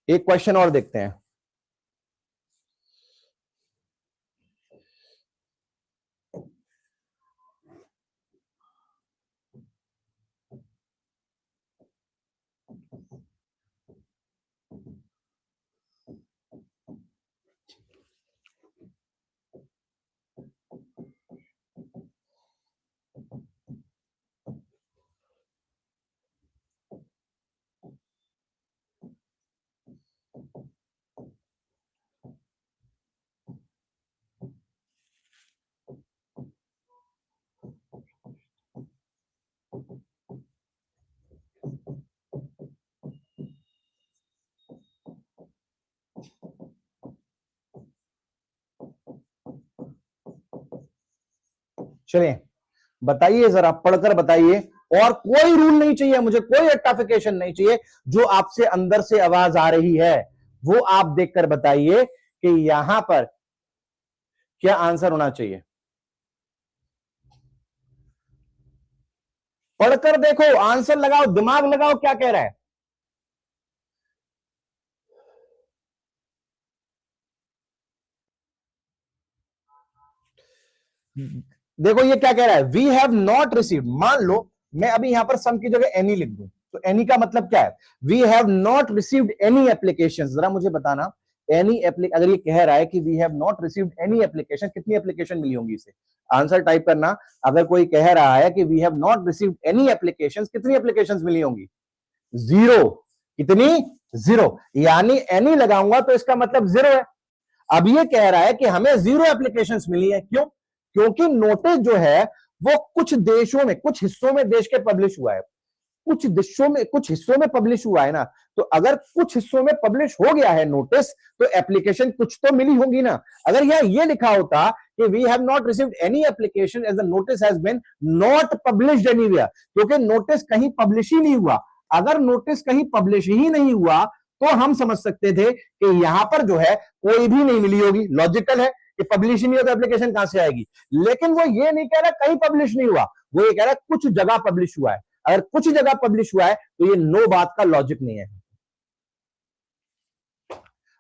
एक क्वेश्चन और देखते हैं। चलिए बताइए जरा, पढ़कर बताइए। और कोई रूल नहीं चाहिए मुझे, कोई रेक्टिफिकेशन नहीं चाहिए। जो आपसे अंदर से आवाज आ रही है वो आप देखकर बताइए कि यहां पर क्या आंसर होना चाहिए। पढ़कर देखो, आंसर लगाओ, दिमाग लगाओ, क्या कह रहा है। देखो ये क्या कह रहा है, वी हैव नॉट रिसीव्ड। मान लो मैं अभी यहां पर सम की जगह एनी लिख दूं, तो एनी का मतलब क्या है, we have not received any application. जरा मुझे बताना, एनी एप्लीकेशन अगर ये कह रहा है कि we have not received any application, कितनी एप्लीकेशन मिली होंगी इसे। आंसर टाइप करना। अगर कोई कह रहा है कि we have not received any application, कितनी एप्लीकेशन मिली होंगी, जीरो। कितनी, जीरो। यानी एनी लगाऊंगा तो इसका मतलब जीरो है। अब ये कह रहा है कि हमें जीरो एप्लीकेशंस मिली है, क्यों, क्योंकि नोटिस जो है वो कुछ देशों में, कुछ हिस्सों में देश के पब्लिश हुआ है, कुछ देशों में, कुछ हिस्सों में पब्लिश हुआ है ना। तो अगर कुछ हिस्सों में पब्लिश हो गया है नोटिस, तो एप्लीकेशन कुछ तो मिली होगी ना। अगर यहां ये लिखा होता कि we have not received any application as the notice has been not published anywhere, क्योंकि नोटिस कहीं पब्लिश ही नहीं हुआ। अगर नोटिस कहीं पब्लिश ही नहीं हुआ तो हम समझ सकते थे कि यहां पर जो है कोई भी नहीं मिली होगी। लॉजिकल है कि पब्लिश ही नहीं हो तो एप्लीकेशन कहां से आएगी। लेकिन वो ये नहीं कह रहा कहीं पब्लिश नहीं हुआ, वो ये कह रहा कुछ जगह पब्लिश हुआ है। अगर कुछ जगह पब्लिश हुआ है तो ये नो बात का लॉजिक नहीं है।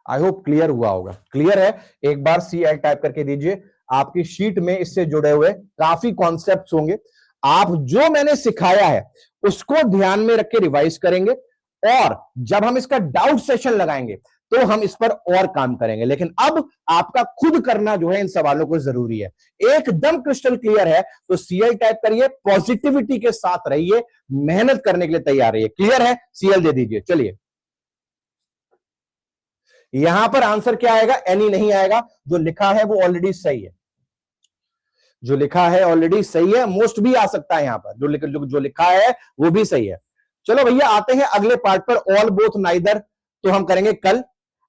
आई होप क्लियर हुआ होगा। क्लियर है, एक बार CL टाइप करके दीजिए। आपकी शीट में इससे जुड़े हुए काफी कॉन्सेप्ट्स होंगे। आप जो मैंने सिखाया है उसको ध्यान में रख के रिवाइज करेंगे, और जब हम इसका डाउट सेशन लगाएंगे तो हम इस पर और काम करेंगे। लेकिन अब आपका खुद करना जो है इन सवालों को जरूरी है। एकदम क्रिस्टल क्लियर है तो CL टाइप करिए, पॉजिटिविटी के साथ रहिए, मेहनत करने के लिए तैयार रहिए। क्लियर है, CL दे दीजिए। चलिए यहां पर आंसर क्या आएगा, एनी नहीं आएगा। जो लिखा है वो ऑलरेडी सही है, जो लिखा है ऑलरेडी सही है। मोस्ट भी आ सकता है यहां पर, जो लिखा है वो भी सही है। चलो भैया आते हैं अगले पार्ट पर, ऑल बोथ नाइदर, तो हम करेंगे कल।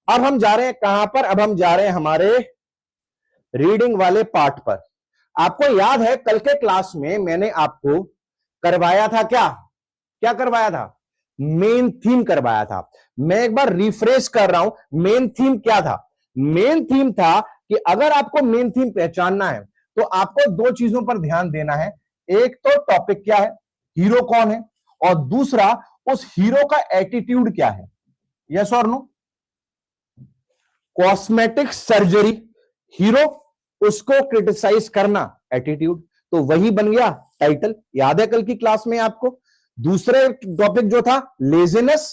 अब हम जा रहे हैं कहां पर, अब हम जा रहे हैं हमारे रीडिंग वाले पार्ट पर। आपको याद है कल के क्लास में मैंने आपको करवाया था क्या, क्या करवाया था, मेन थीम करवाया था। मैं एक बार रिफ्रेश कर रहा हूं, मेन थीम क्या था। मेन थीम था कि अगर आपको मेन थीम पहचानना है तो आपको दो चीजों पर ध्यान देना है। एक तो टॉपिक क्या है, हीरो कौन है, और दूसरा उस हीरो का एटीट्यूड क्या है। यस और नो। कॉस्मेटिक सर्जरी, हीरो, उसको क्रिटिसाइज करना, एटीट्यूड। तो वही बन गया टाइटल। याद है कल की क्लास में आपको। दूसरे टॉपिक जो था लेजीनेस,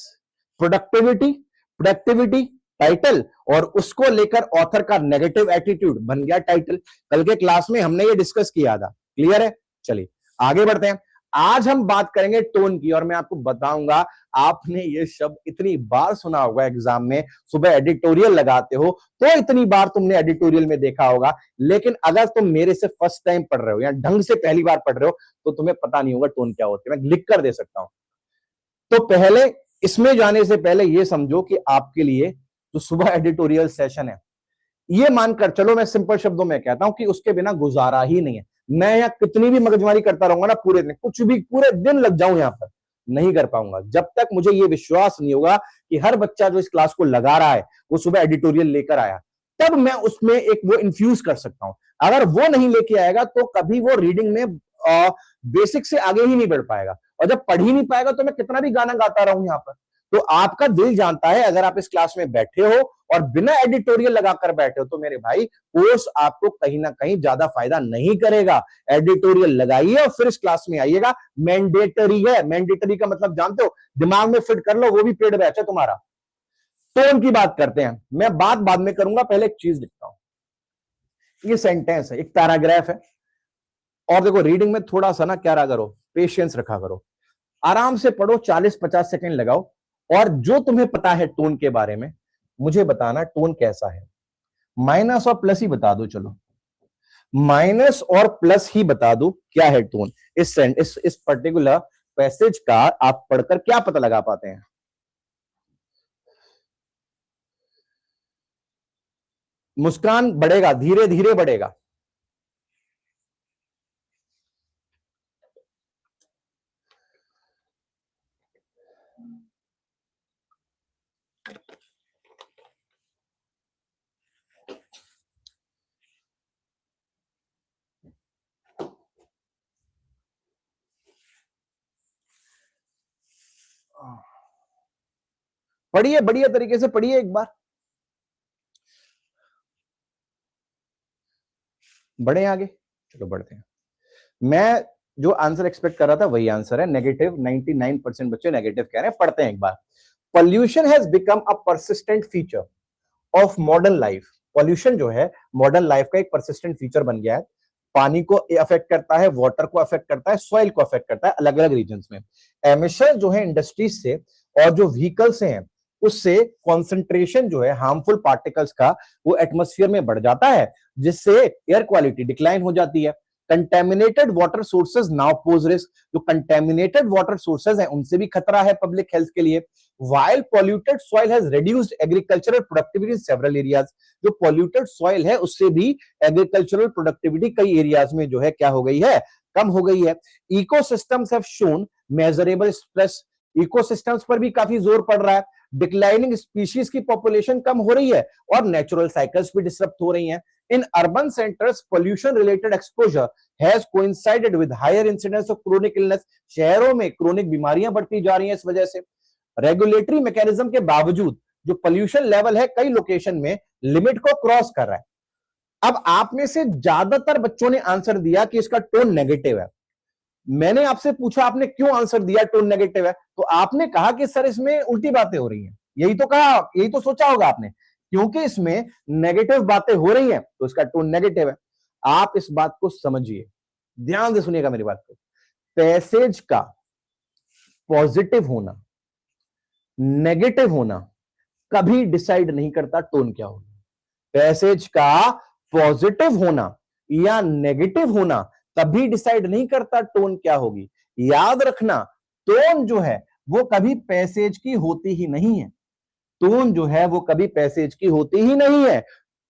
प्रोडक्टिविटी, प्रोडक्टिविटी टाइटल, और उसको लेकर ऑथर का नेगेटिव एटीट्यूड बन गया टाइटल। कल के क्लास में हमने ये डिस्कस किया था। क्लियर है, चलिए आगे बढ़ते हैं। आज हम बात करेंगे टोन की, और मैं आपको बताऊंगा, आपने ये शब्द इतनी बार सुना होगा एग्जाम में, सुबह एडिटोरियल लगाते हो तो इतनी बार तुमने एडिटोरियल में देखा होगा, लेकिन अगर तुम मेरे से फर्स्ट टाइम पढ़ रहे हो या ढंग से पहली बार पढ़ रहे हो तो तुम्हें पता नहीं होगा टोन क्या होती है। मैं लिख कर दे सकता हूं। तो पहले इसमें जाने से पहले यह समझो कि आपके लिए जो सुबह एडिटोरियल सेशन है, ये मानकर चलो, मैं सिंपल शब्दों में कहता हूं कि उसके बिना गुजारा ही नहीं है। मैं यहां कितनी भी मगजमारी करता रहूंगा ना पूरे दिन, कुछ भी पूरे दिन लग जाऊं यहां पर, नहीं कर पाऊंगा जब तक मुझे ये विश्वास नहीं होगा कि हर बच्चा जो इस क्लास को लगा रहा है वो सुबह एडिटोरियल लेकर आया। तब मैं उसमें एक वो इन्फ्यूज कर सकता हूं। अगर वो नहीं लेके आएगा तो कभी वो रीडिंग में बेसिक से आगे ही नहीं बढ़ पाएगा, और जब पढ़ ही नहीं पाएगा तो मैं कितना भी गाना गाता रहूं यहां पर। तो आपका दिल जानता है अगर आप इस क्लास में बैठे हो और बिना एडिटोरियल लगाकर बैठे हो तो मेरे भाई कोर्स आपको कहीं ना कहीं ज्यादा फायदा नहीं करेगा। एडिटोरियल लगाइए और फिर इस क्लास में आइएगा। मैंडेटरी है, मैंडेटरी का मतलब जानते हो, दिमाग में फिट कर लो, वो भी पेड बैच है तुम्हारा। टोन की बात करते हैं, मैं बात बाद में करूंगा, पहले एक चीज लिखता हूं। ये सेंटेंस है, एक पैराग्राफ है, और देखो रीडिंग में थोड़ा सा ना क्या करो, पेशेंस रखा करो, आराम से पढ़ो, 40-50 सेकंड लगाओ, और जो तुम्हें पता है टोन के बारे में मुझे बताना टोन कैसा है। माइनस और प्लस ही बता दो, चलो माइनस और प्लस ही बता दो क्या है टोन। इस पर्टिकुलर पैसेज का आप पढ़कर क्या पता लगा पाते हैं? मुस्कान बढ़ेगा, धीरे धीरे बढ़ेगा। पढ़िए, बढ़िया तरीके से पढ़िए एक बार। बढ़े आगे, चलो बढ़ते हैं। मैं जो आंसर एक्सपेक्ट कर रहा था वही आंसर है, नेगेटिव। 99% बच्चे नेगेटिव कह रहे हैं। पढ़ते हैं एक बार। Pollution has become a persistent feature of modern life. Pollution जो है मॉडर्न लाइफ का एक परसिस्टेंट फीचर बन गया है। पानी को अफेक्ट करता है, वाटर को अफेक्ट करता है, सॉइल को अफेक्ट करता है, अलग अलग रीजन में। एमिशन जो है इंडस्ट्रीज से और जो व्हीकल से हैं उससे कॉन्सेंट्रेशन जो है हार्मफुल पार्टिकल्स का वो एटमॉस्फेयर में बढ़ जाता है, जिससे एयर क्वालिटी डिक्लाइन हो जाती है। Contaminated water sources now pose risk. जो कंटेमिनेटेड वाटर सोर्सेज हैं उनसे भी खतरा है पब्लिक हेल्थ के लिए। while polluted soil has reduced agricultural productivity in several areas। जो polluted soil है उससे भी agricultural productivity कई एरियाज में जो है क्या हो गई है, कम हो गई है। ecosystems have shown measurable stress। Ecosystems पर भी काफी जोर पड़ रहा है। डिक्लाइनिंग स्पीशीज की पॉपुलेशन कम हो रही है और नेचुरल साइकिल्स भी डिस्टर्ब हो रही हैं। In urban centres pollution related exposure has coincided with higher incidence of chronic illness. शहरों में क्रोनिक बीमारियां बढ़ती जा रही हैं इस वजह से। रेगुलेटरी मैकेनिज्म के बावजूद जो पोल्यूशन लेवल है कई लोकेशन में लिमिट को क्रॉस कर रहा है। अब आप में से ज्यादातर बच्चों ने आंसर दिया कि इसका टोन नेगेटिव है। मैंने आपसे पूछा आपने क्यों आंसर दिया टोन नेगेटिव है, तो आपने कहा कि सर इसमें उल्टी बातें हो रही हैं। यही तो कहा, यही तो सोचा होगा आपने, क्योंकि इसमें नेगेटिव बातें हो रही हैं तो इसका टोन नेगेटिव है। आप इस बात को समझिए, ध्यान से सुनिएगा मेरी बात को। पैसेज का पॉजिटिव होना, नेगेटिव होना कभी डिसाइड नहीं करता टोन क्या होगी। पैसेज का पॉजिटिव होना या नेगेटिव होना कभी डिसाइड नहीं करता टोन क्या होगी। याद रखना, टोन जो है वो कभी पैसेज की होती ही नहीं है। टोन जो है वो कभी पैसेज की होती ही नहीं है।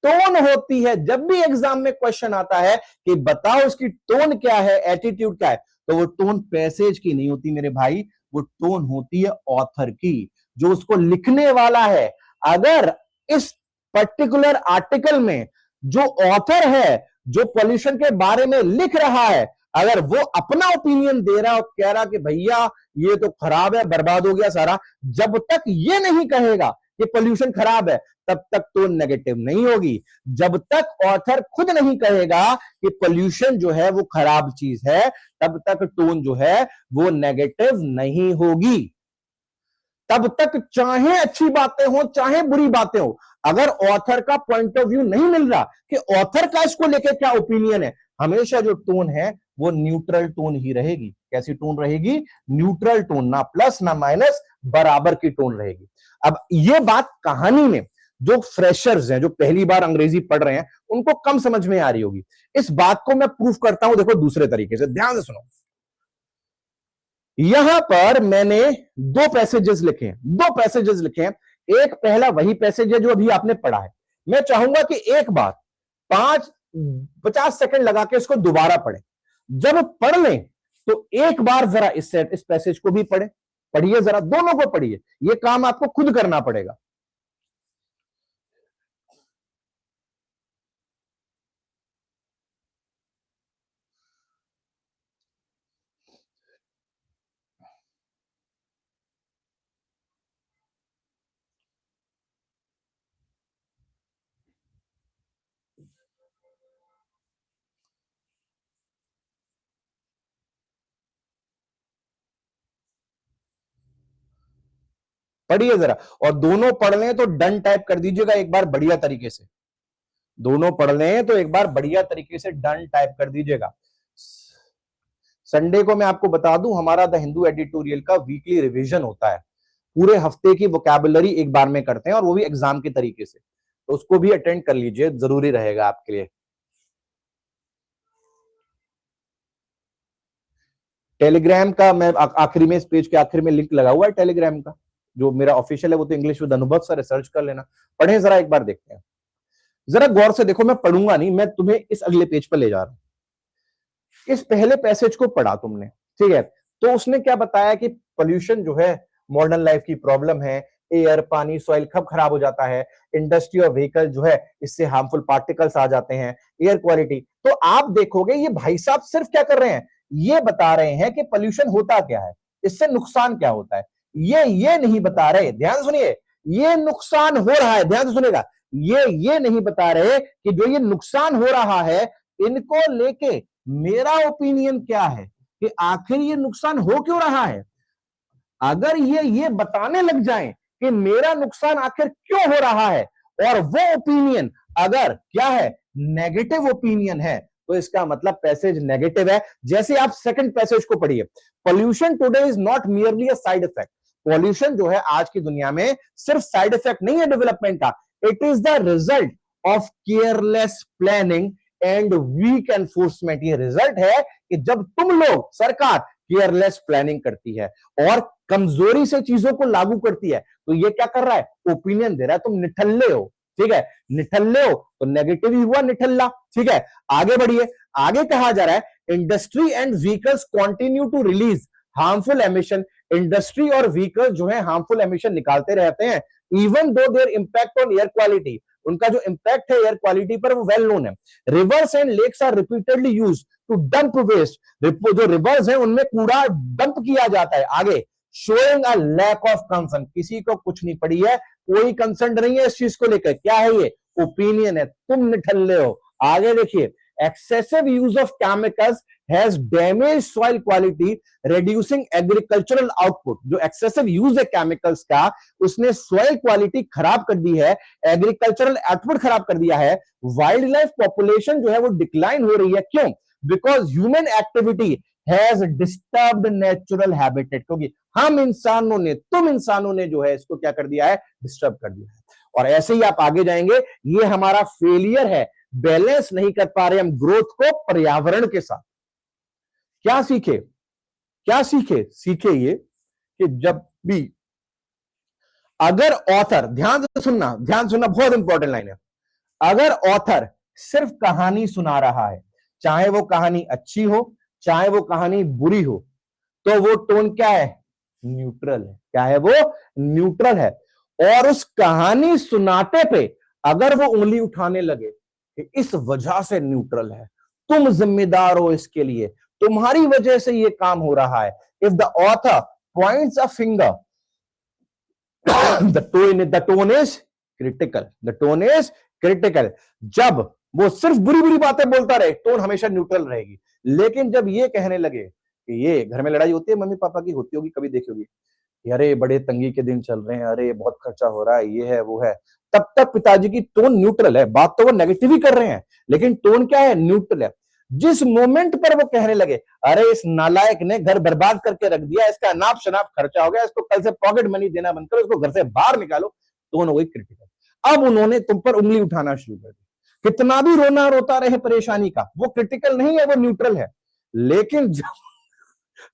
टोन होती है जब भी एग्जाम में क्वेश्चन आता है कि बताओ इसकी टोन क्या है, एटीट्यूड क्या है, तो वो टोन पैसेज की नहीं होती मेरे भाई, वो टोन होती है ऑथर की, जो उसको लिखने वाला है। अगर इस पर्टिकुलर आर्टिकल में जो ऑथर है, जो पॉल्यूशन के बारे में लिख रहा है, अगर वो अपना ओपिनियन दे रहा है और कह रहा कि भैया ये तो खराब है, बर्बाद हो गया सारा, जब तक ये नहीं कहेगा कि पोल्यूशन खराब है तब तक टोन नेगेटिव नहीं होगी। जब तक ऑथर खुद नहीं कहेगा कि पोल्यूशन जो है वो खराब चीज है तब तक टोन जो है वो नेगेटिव नहीं होगी। तब तक चाहे अच्छी बातें हो चाहे बुरी बातें हो, अगर ऑथर का पॉइंट ऑफ व्यू नहीं मिल रहा कि ऑथर का इसको लेकर क्या ओपिनियन है, हमेशा जो टोन है वो न्यूट्रल टोन ही रहेगी। कैसी टोन रहेगी? न्यूट्रल टोन, ना प्लस ना माइनस, बराबर की टोन रहेगी। अब ये बात कहानी में जो फ्रेशर्स हैं, जो पहली बार अंग्रेजी पढ़ रहे हैं, उनको कम समझ में आ रही होगी। इस बात को मैं प्रूफ करता हूं, देखो दूसरे तरीके से, ध्यान से सुनो। यहां पर मैंने दो पैसेजेस लिखे हैं, दो पैसेजेस लिखे हैं। एक पहला वही पैसेज है जो अभी आपने पढ़ा है। मैं चाहूंगा कि एक बार 50 सेकंड लगा के इसको दोबारा पढ़े। जब पढ़ लें तो एक बार जरा इस पैसेज को भी पढ़े, पढ़िए जरा, दोनों को पढ़िए। यह काम आपको खुद करना पड़ेगा। पढ़िए जरा, और दोनों पढ़ लें तो डन टाइप कर दीजिएगा एक बार बढ़िया तरीके से। दोनों पढ़ लें तो एक बार बढ़िया तरीके से डन टाइप कर दीजिएगा। संडे को मैं आपको बता दूं, हमारा द हिंदू एडिटोरियल का वीकली रिवीजन होता है। पूरे हफ्ते की वोकैबुलरी एक बार में करते हैं, और वो भी एग्जाम के तरीके से, तो उसको भी अटेंड कर लीजिए, जरूरी रहेगा आपके लिए। टेलीग्राम का मैं आखिरी में, इस पेज के आखिर में लिंक लगा हुआ है टेलीग्राम का, जो मेरा ऑफिशियल है, वो तो इंग्लिश विद अनुभव सर, सर्च कर लेना। पढ़े जरा एक बार, देखते हैं जरा गौर से। देखो मैं पढ़ूंगा नहीं, मैं तुम्हें इस अगले पेज पर ले जा रहा हूं। इस पहले पैसेज को पढ़ा तुमने, ठीक है, तो उसने क्या बताया कि पोल्यूशन जो है मॉडर्न लाइफ की प्रॉब्लम है, एयर, पानी, सॉइल कब खराब हो जाता है, इंडस्ट्री और व्हीकल जो है इससे हार्मफुल पार्टिकल्स आ जाते हैं, एयर क्वालिटी। तो आप देखोगे ये भाई साहब सिर्फ क्या कर रहे हैं, ये बता रहे हैं कि पोल्यूशन होता क्या है, इससे नुकसान क्या होता है। ये नहीं बता रहे, ध्यान सुनिए, ये नुकसान हो रहा है, ध्यान से सुनिएगा, ये नहीं बता रहे कि जो ये नुकसान हो रहा है इनको लेके मेरा ओपिनियन क्या है, कि आखिर ये नुकसान हो क्यों रहा है। अगर ये बताने लग जाएं कि मेरा नुकसान आखिर क्यों हो रहा है, और वो ओपिनियन अगर क्या है, नेगेटिव ओपिनियन है, तो इसका मतलब पैसेज नेगेटिव है। जैसे आप सेकंड पैसेज को पढ़िए, pollution today is not merely a side effect. Pollution जो है आज की दुनिया में सिर्फ साइड इफेक्ट नहीं है डेवलपमेंट का, it is the result of careless planning and weak enforcement. ये रिजल्ट है कि जब तुम लोग, सरकार केयरलेस प्लानिंग करती है और कमजोरी से चीजों को लागू करती है, तो ये क्या कर रहा है, ओपिनियन दे रहा है, तुम निठल्ले हो, ठीक है, निठल्ले हो, तो नेगेटिव ही हुआ निठल्ला, ठीक है। आगे बढ़िए, आगे कहा जा रहा है industry and vehicles continue to release harmful emission. Industry और व्हीकल जो है हार्मफुल एमिशन निकालते रहते हैं, even though their impact on air quality, उनका जो इंपैक्ट है एयर क्वालिटी पर वो वेल नोन है। Rivers and lakes are repeatedly used to dump waste, जो रिवर्स है उनमें कूड़ा डंप किया जाता है। आगे, showing a lack of concern, किसी को कुछ नहीं पड़ी है, कोई कंसर्न नहीं है इस चीज को लेकर। क्या है ये, ओपिनियन है, तुम निठल्ले हो। आगे देखिए, excessive use of chemicals has damaged soil quality, reducing agricultural output। जो excessive use है chemicals का, उसने soil quality खराब कर दी है, agricultural output खराब कर दिया है। वाइल्ड लाइफ पॉपुलेशन जो है वो डिक्लाइन हो रही है, क्यों, because human activity has disturbed natural habitat, क्योंकि हम इंसानों ने, तुम इंसानों ने जो है इसको क्या कर दिया है, डिस्टर्ब कर दिया है। और ऐसे ही आप आगे जाएंगे, ये हमारा फेलियर है, बैलेंस नहीं कर पा रहे हम ग्रोथ को पर्यावरण के साथ। क्या सीखे, क्या सीखे, सीखे ये कि जब भी अगर ऑथर, ध्यान से सुनना, ध्यान सुनना, बहुत इंपॉर्टेंट लाइन है, अगर ऑथर सिर्फ कहानी सुना रहा है, चाहे वो कहानी अच्छी हो चाहे वो कहानी बुरी हो, तो वो टोन क्या है, न्यूट्रल है। क्या है वो, न्यूट्रल है। और उस कहानी सुनाते पे अगर वो उंगली उठाने लगे कि इस वजह से न्यूट्रल है, तुम जिम्मेदार हो इसके लिए, तुम्हारी वजह से ये काम हो रहा है, if the author points a finger, the tone is critical, the tone is critical. जब वो सिर्फ बुरी बुरी बातें बोलता रहे, टोन हमेशा न्यूट्रल रहेगी। लेकिन जब ये कहने लगे कि ये घर में लड़ाई होती है, मम्मी पापा की होती होगी, कभी देखी होगी, अरे बड़े तंगी के दिन चल रहे हैं, अरे बहुत खर्चा हो रहा है, ये है वो है, तब तक पिताजी की टोन न्यूट्रल है। बात तो वो नेगेटिव ही कर रहे हैं, लेकिन टोन क्या है, न्यूट्रल है। जिस मोमेंट पर वो कहने लगे, अरे इस नालायक ने घर बर्बाद करके रख दिया, इसका अनाप शनाप खर्चा हो गया, इसको कल से पॉकेट मनी देना बंद करो, इसको घर से बाहर निकालो, टोन हो गई क्रिटिकल। अब उन्होंने तुम पर उंगली उठाना शुरू कर दी। कितना भी रोना रोता रहे परेशानी का, वो क्रिटिकल नहीं है, वो न्यूट्रल है। लेकिन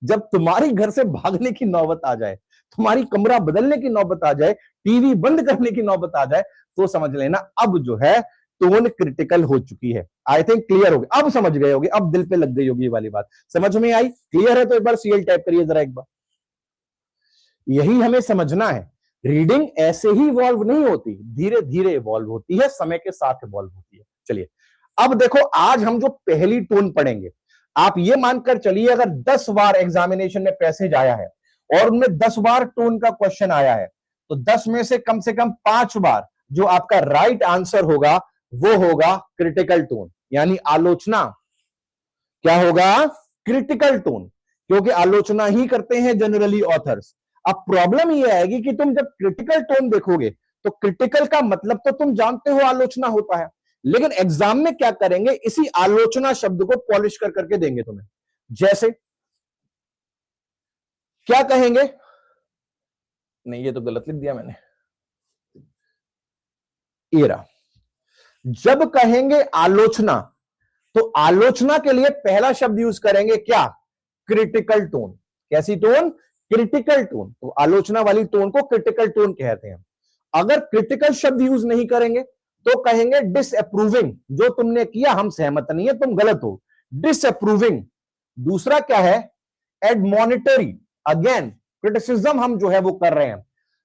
जब तुम्हारी घर से भागने की नौबत आ जाए, तुम्हारी कमरा बदलने की नौबत आ जाए, टीवी बंद करने की नौबत आ जाए, तो समझ लेना अब जो है टोन क्रिटिकल हो चुकी है। आई थिंक क्लियर हो गया, अब समझ गए होगे, अब दिल पे लग गई होगी ये वाली बात, समझ में आई, क्लियर है तो एक बार सीएल टाइप करिए जरा एक बार। यही हमें समझना है, रीडिंग ऐसे ही इवॉल्व नहीं होती, धीरे धीरे इवॉल्व होती है, समय के साथ इवॉल्व होती है। चलिए अब देखो, आज हम जो पहली टोन पढ़ेंगे, आप ये मानकर चलिए अगर 10 बार एग्जामिनेशन में पैसेज आया है और उनमें 10 बार टोन का क्वेश्चन आया है, तो 10 में से कम 5 बार जो आपका राइट आंसर होगा वो होगा क्रिटिकल टोन, यानी आलोचना। क्या होगा, क्रिटिकल टोन, क्योंकि आलोचना ही करते हैं जनरली ऑथर्स। अब प्रॉब्लम ये आएगी कि तुम जब क्रिटिकल टोन देखोगे तो क्रिटिकल का मतलब तो तुम जानते हो आलोचना होता है, लेकिन एग्जाम में क्या करेंगे, इसी आलोचना शब्द को पॉलिश कर करके देंगे तुम्हें। जैसे क्या कहेंगे, नहीं ये तो गलत लिख दिया मैंने, ये रहा। जब कहेंगे आलोचना तो आलोचना के लिए पहला शब्द यूज करेंगे क्या, क्रिटिकल टोन। कैसी टोन, क्रिटिकल टोन। तो आलोचना वाली टोन को क्रिटिकल टोन कहते हैं। अगर क्रिटिकल शब्द यूज नहीं करेंगे तो कहेंगे डिसअप्रूविंग, जो तुमने किया हम सहमत नहीं है, तुम गलत हो, डिसअप्रूविंग। दूसरा क्या है, एडमोनिटरी, अगेन क्रिटिसिज्म हम जो है वो कर रहे हैं।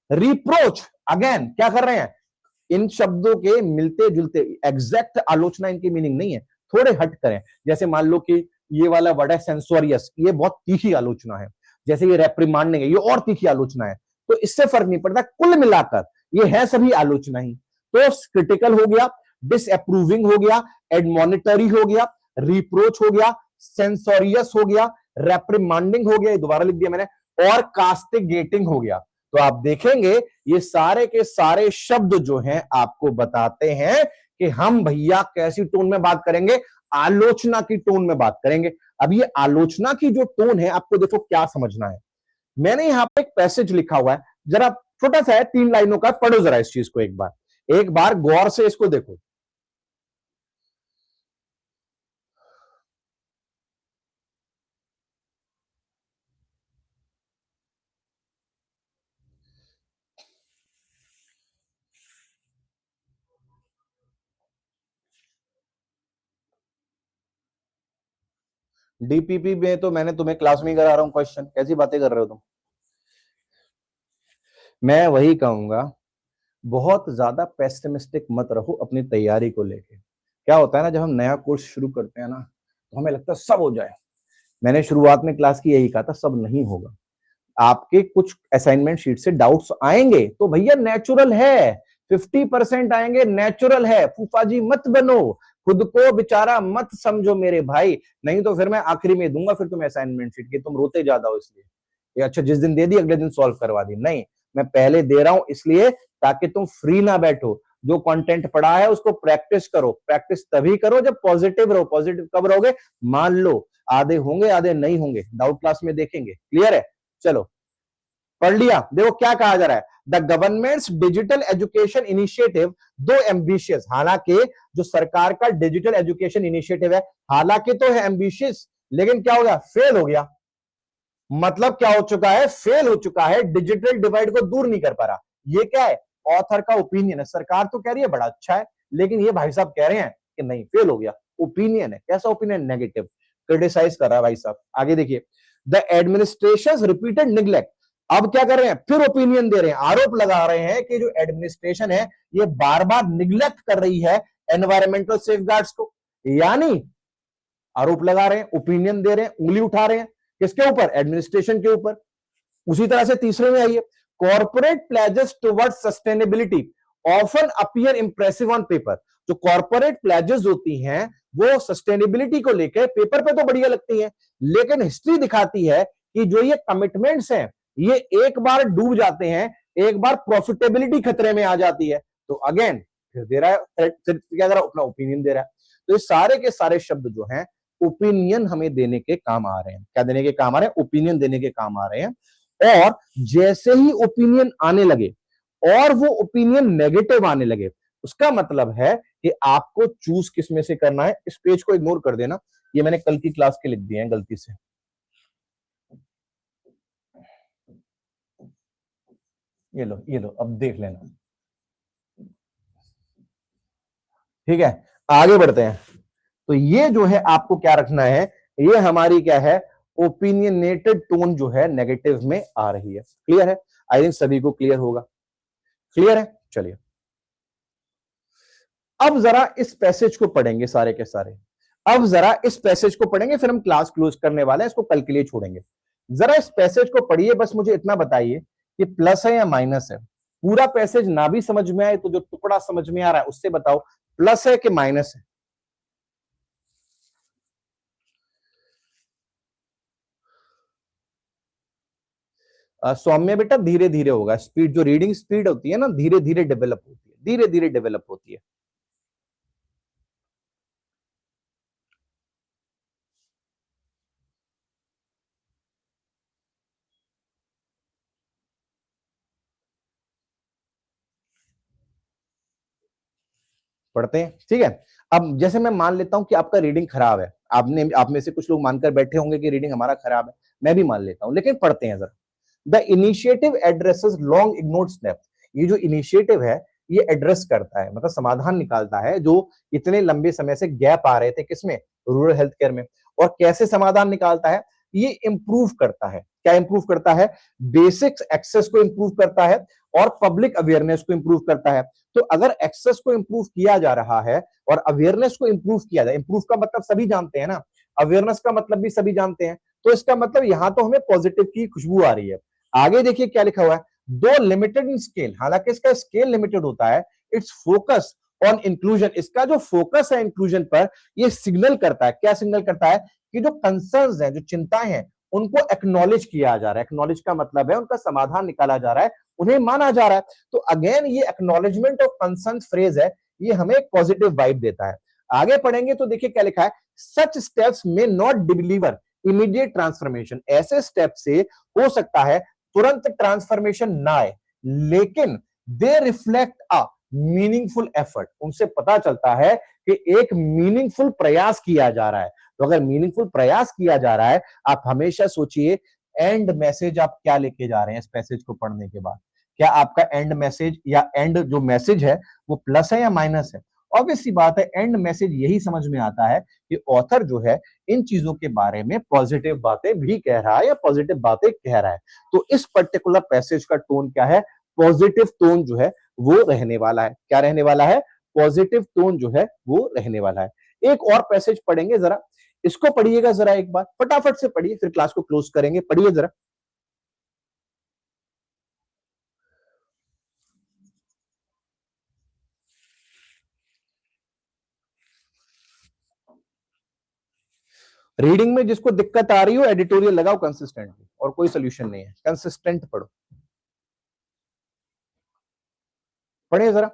रिप्रोच, अगेन क्या कर रहे हैं, इन शब्दों के मिलते जुलते, एग्जैक्ट आलोचना इनकी मीनिंग नहीं है, थोड़े हट करें। जैसे मान लो कि ये वाला वर्ड है सेंसोरियस, ये बहुत तीखी आलोचना है। जैसे ये रेप्रिमांडिंग है, ये और तीखी आलोचना है। तो इससे फर्क नहीं पड़ता, कुल मिलाकर ये है सभी आलोचना ही। तो क्रिटिकल हो गया, डिसअप्रूविंग हो गया, एडमोनिटरी हो गया, रिप्रोच हो गया, सेंसोरियस हो गया, रेप्रिमांडिंग हो गया, दोबारा लिख दिया मैंने, और कास्टिगेटिंग हो गया। तो आप देखेंगे ये सारे के सारे शब्द जो हैं आपको बताते हैं कि हम भैया कैसी टोन में बात करेंगे, आलोचना की टोन में बात करेंगे। अब ये आलोचना की जो टोन है आपको देखो क्या समझना है। मैंने यहां पे एक पैसेज लिखा हुआ है, जरा छोटा सा है, 3 लाइनों का, पढ़ो जरा इस चीज को एक बार गौर से इसको देखो। डीपीपी में तो मैंने तुम्हें क्लास में करा रहा हूं क्वेश्चन, कैसी बातें कर रहे हो तुम। मैं वही कहूंगा, बहुत ज्यादा पेसिमिस्टिक मत रहो अपनी तैयारी को लेके। क्या होता है ना, जब हम नया कोर्स शुरू करते हैं ना तो हमें लगता है सब हो जाए। मैंने शुरुआत में क्लास की यही कहा था, सब नहीं होगा। आपके कुछ असाइनमेंट शीट से डाउट्स आएंगे तो भैया नेचुरल है, 50% आएंगे, नेचुरल है। फूफा जी मत बनो, खुद को बेचारा मत समझो मेरे भाई, नहीं तो फिर मैं आखिरी में दूंगा फिर तुम्हें असाइनमेंट शीट की, तुम रोते ज्यादा हो इसलिए। ये अच्छा जिस दिन दे दी अगले दिन सॉल्व करवा दी, नहीं, मैं पहले दे रहा हूं इसलिए ताकि तुम फ्री ना बैठो। जो कंटेंट पढ़ा है उसको प्रैक्टिस करो, प्रैक्टिस तभी करो जब पॉजिटिव रहो। पॉजिटिव कब रहोगे, मान लो आधे होंगे आधे नहीं होंगे, डाउट क्लास में देखेंगे, क्लियर है। चलो पढ़ लिया, देखो क्या कहा जा रहा है, the governments digital education initiative दो एम्बिशियस। हालांकि जो सरकार का डिजिटल एजुकेशन इनिशिएटिव है, हालांकि तो है एम्बिशियस, लेकिन क्या हो गया, फेल हो गया। मतलब क्या हो चुका है, फेल हो चुका है, डिजिटल डिवाइड को दूर नहीं कर पा रहा। ये क्या है, ऑथर का ओपिनियन है। सरकार तो कह रही है बड़ा अच्छा है, लेकिन ये भाई साहब कह रहे हैं कि नहीं, फेल हो गया। ओपिनियन है, कैसा ओपिनियन, नेगेटिव, क्रिटिसाइज कर रहा है भाई साहब। आगे देखिए, द एडमिनिस्ट्रेशन रिपीटेड निग्लेक्ट। अब क्या कर रहे हैं, फिर ओपिनियन दे रहे हैं, आरोप लगा रहे हैं कि जो एडमिनिस्ट्रेशन है ये बार बार निग्लेक्ट कर रही है एनवायरमेंटल सेफगार्ड्स को। यानी आरोप लगा रहे हैं, ओपिनियन दे रहे हैं, उंगली उठा रहे हैं, किसके ऊपर, एडमिनिस्ट्रेशन के ऊपर। उसी तरह से तीसरे में आइए, corporate pledges towards sustainability often appear impressive on paper. जो कॉर्पोरेट प्लेजेस होती हैं वो सस्टेनेबिलिटी को लेकर पेपर पे तो बढ़िया लगती हैं, लेकिन हिस्ट्री दिखाती है कि जो ये कमिटमेंट्स हैं ये एक बार डूब जाते हैं, एक बार प्रॉफिटेबिलिटी खतरे में आ जाती है। तो अगेन फिर दे रहा है, फिर क्या कर रहा है, अपना ओपिनियन दे रहा है। तो ये सारे के सारे शब्द जो हैं ओपिनियन हमें देने के काम आ रहे हैं। क्या देने के काम आ रहे हैं, ओपिनियन देने के काम आ रहे हैं। और जैसे ही ओपिनियन आने लगे और वो ओपिनियन नेगेटिव आने लगे, उसका मतलब है कि आपको चूज किस में से करना है। इस पेज को इग्नोर कर देना, ये मैंने कल की क्लास के लिख दिए हैं गलती से। ये लो अब देख लेना, ठीक है। आगे बढ़ते हैं। तो ये जो है आपको क्या रखना है, ये हमारी क्या है, ओपिनियनेटेड टोन जो है नेगेटिव में आ रही है। क्लियर है, आई थिंक सभी को क्लियर होगा। क्लियर है, चलिए अब जरा इस पैसेज को पढ़ेंगे सारे के सारे। अब जरा इस पैसेज को पढ़ेंगे, फिर हम क्लास क्लोज करने वाले हैं, इसको कल के लिए छोड़ेंगे। जरा इस पैसेज को पढ़िए, बस मुझे इतना बताइए कि प्लस है या माइनस है। पूरा पैसेज ना भी समझ में आए तो जो टुकड़ा समझ में आ रहा है उससे बताओ प्लस है कि माइनस है। सौम्य बेटा धीरे धीरे होगा, स्पीड जो रीडिंग स्पीड होती है ना धीरे धीरे डेवलप होती है, धीरे धीरे डेवलप होती है। पढ़ते हैं, ठीक है। अब जैसे मैं मान लेता हूं कि आपका रीडिंग खराब है, आप में से कुछ लोग मानकर बैठे होंगे कि रीडिंग हमारा खराब है, मैं भी मान लेता हूं, लेकिन पढ़ते हैं जरा। The initiative addresses long ignored steps. ये जो इनिशिएटिव है ये एड्रेस करता है, मतलब समाधान निकालता है जो इतने लंबे समय से गैप आ रहे थे किसमें, रूरल हेल्थ केयर में। और कैसे समाधान निकालता है, ये इंप्रूव करता है। क्या इंप्रूव करता है, बेसिक एक्सेस को इंप्रूव करता है और पब्लिक अवेयरनेस को इंप्रूव करता है। तो अगर एक्सेस को इंप्रूव किया जा रहा है और अवेयरनेस को इंप्रूव किया जाए, इंप्रूव का मतलब सभी जानते हैं ना, अवेयरनेस का मतलब भी सभी जानते हैं, तो इसका मतलब यहां तो हमें पॉजिटिव की खुशबू आ रही है। आगे देखिए क्या लिखा हुआ है, दो लिमिटेड इन स्केल, हालांकि इसका स्केल लिमिटेड होता है, इट्स फोकस ऑन इंक्लूजन। इसका जो फोकस है इंक्लूजन पर, ये सिग्नल करता है, क्या सिग्नल करता है कि जो कंसर्न्स हैं, जो चिंताएं हैं, उनको एक्नॉलेज किया जा रहा है। एक्नॉलेज का मतलब है उनका समाधान निकाला जा रहा है, उन्हें माना जा रहा है। तो अगेन ये एक्नॉलेजमेंट ऑफ कंसर्न फ्रेज है, ये हमें एक पॉजिटिव वाइब देता है। आगे पढ़ेंगे तो देखिए क्या लिखा है, सच स्टेप्स में नॉट डिलीवर इमीडिएट ट्रांसफॉर्मेशन। ऐसे स्टेप से हो सकता है तुरंत ट्रांसफॉर्मेशन ना आए, लेकिन दे रिफ्लेक्ट अ मीनिंगफुल एफर्ट। उनसे पता चलता है कि एक मीनिंगफुल प्रयास किया जा रहा है। तो अगर मीनिंगफुल प्रयास किया जा रहा है, आप हमेशा सोचिए एंड मैसेज आप क्या लेके जा रहे हैं इस पैसेज को पढ़ने के बाद। क्या आपका एंड मैसेज या एंड जो मैसेज है वो प्लस है या माइनस है? ऑब्वियस सी बात है, एंड मैसेज यही समझ में आता है कि ऑथर जो है इन चीजों के बारे में पॉजिटिव बातें भी कह रहा है या पॉजिटिव बातें कह रहा है। तो इस पर्टिकुलर पैसेज का टोन क्या है, पॉजिटिव टोन जो है वो रहने वाला है। क्या रहने वाला है, पॉजिटिव टोन जो है वो रहने वाला है। एक और पैसेज पढ़ेंगे, जरा इसको पढ़िएगा, जरा एक बार फटाफट से पढ़िए, फिर क्लास को क्लोज करेंगे। पढ़िए जरा। रीडिंग में जिसको दिक्कत आ रही हो एडिटोरियल लगाओ कंसिस्टेंटली, और कोई सोल्यूशन नहीं है, कंसिस्टेंट पढ़ो। पढ़िए जरा।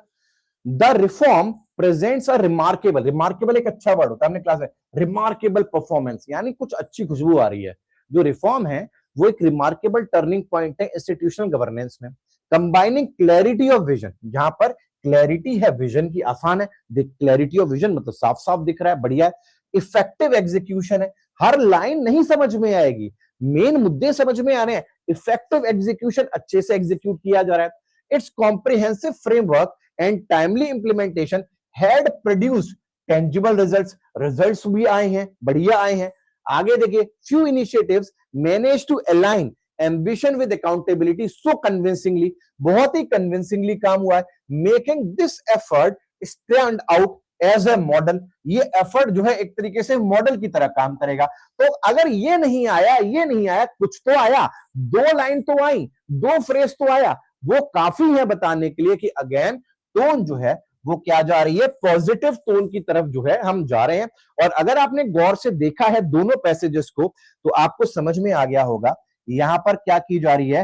The reform presents a remarkable, remarkable एक अच्छा वर्ड होता है, हमने क्लास में रिमार्केबल परफॉर्मेंस, यानी कुछ अच्छी खुशबू आ रही है। जो रिफॉर्म है वो एक रिमार्केबल टर्निंग पॉइंट है इंस्टीट्यूशनल गवर्नेंस में, कंबाइनिंग क्लैरिटी ऑफ विजन। जहां पर क्लैरिटी है विजन की, आसान है, क्लैरिटी ऑफ विजन मतलब साफ साफ दिख रहा है, बढ़िया है। इफेक्टिव एग्जीक्यूशन है, हर लाइन नहीं समझ में आएगी, मेन मुद्दे समझ में आ रहे हैं, इफेक्टिव एग्जीक्यूशन, अच्छे से एग्जीक्यूट किया जा रहा है। Its comprehensive framework and timely implementation had produced tangible results, results भी आए हैं, बढ़िया आए हैं। आगे देखिए, few initiatives manage to align ambition with accountability so convincingly, बहुत ही कन्विंसिंगली काम हुआ है, making this effort stand out as a model. ये एफर्ट जो है एक तरीके से मॉडल की तरह काम करेगा। तो अगर ये नहीं आया, ये नहीं आया, कुछ तो आया, दो लाइन तो आई, दो फ्रेज तो आया, वो काफी है बताने के लिए कि अगेन टोन जो है वो क्या जा रही है, पॉजिटिव टोन की तरफ जो है हम जा रहे हैं। और अगर आपने गौर से देखा है दोनों पैसेजेस को, तो आपको समझ में आ गया होगा यहां पर क्या की जा रही है,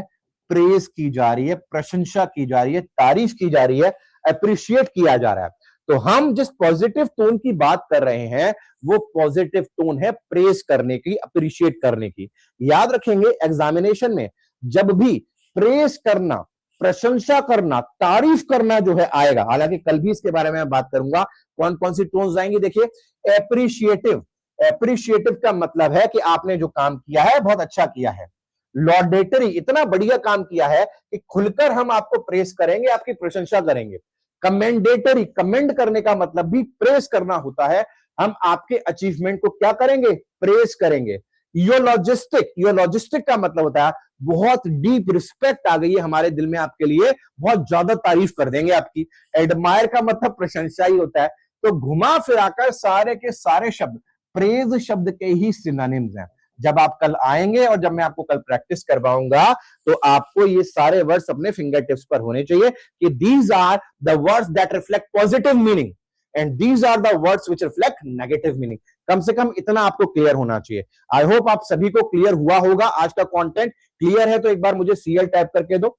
प्रेज की जा रही है, प्रशंसा की जा रही है, तारीफ की जा रही है, अप्रिशिएट किया जा रहा है। तो हम जिस पॉजिटिव टोन की बात कर रहे हैं वो पॉजिटिव टोन है प्रेज करने की, अप्रिशिएट करने की। याद रखेंगे एग्जामिनेशन में जब भी प्रेज करना, प्रशंसा करना, तारीफ करना जो है आएगा, हालांकि कल भी इसके बारे में मैं बात करूंगा कौन कौन सी टोन्स आएंगी। देखिए एप्रिशिएटिव, एप्रिशिएटिव का मतलब है कि आपने जो काम किया है बहुत अच्छा किया है। लॉडेटरी, इतना बढ़िया काम किया है कि खुलकर हम आपको प्रेस करेंगे, आपकी प्रशंसा करेंगे। कमेंडेटरी, कमेंड करने का मतलब भी प्रेस करना होता है, हम आपके अचीवमेंट को क्या करेंगे, प्रेस करेंगे। योलॉजिस्टिक, योलॉजिस्टिक का मतलब होता है बहुत डीप रिस्पेक्ट आ गई है हमारे दिल में आपके लिए, बहुत ज्यादा तारीफ कर देंगे आपकी। एडमायर का मतलब प्रशंसा ही होता है। तो घुमा फिराकर सारे के सारे शब्द प्रेज शब्द के ही सिनोनिम्स हैं। जब आप कल आएंगे और जब मैं आपको कल प्रैक्टिस करवाऊंगा तो आपको ये सारे वर्ड्स अपने फिंगर टिप्स पर होने चाहिए कि these are the words that reflect positive meaning and these are the words which reflect negative meaning. कम से कम इतना आपको क्लियर होना चाहिए। आई होप आप सभी को क्लियर हुआ होगा। आज का कंटेंट क्लियर है तो एक बार मुझे CL टाइप करके दो।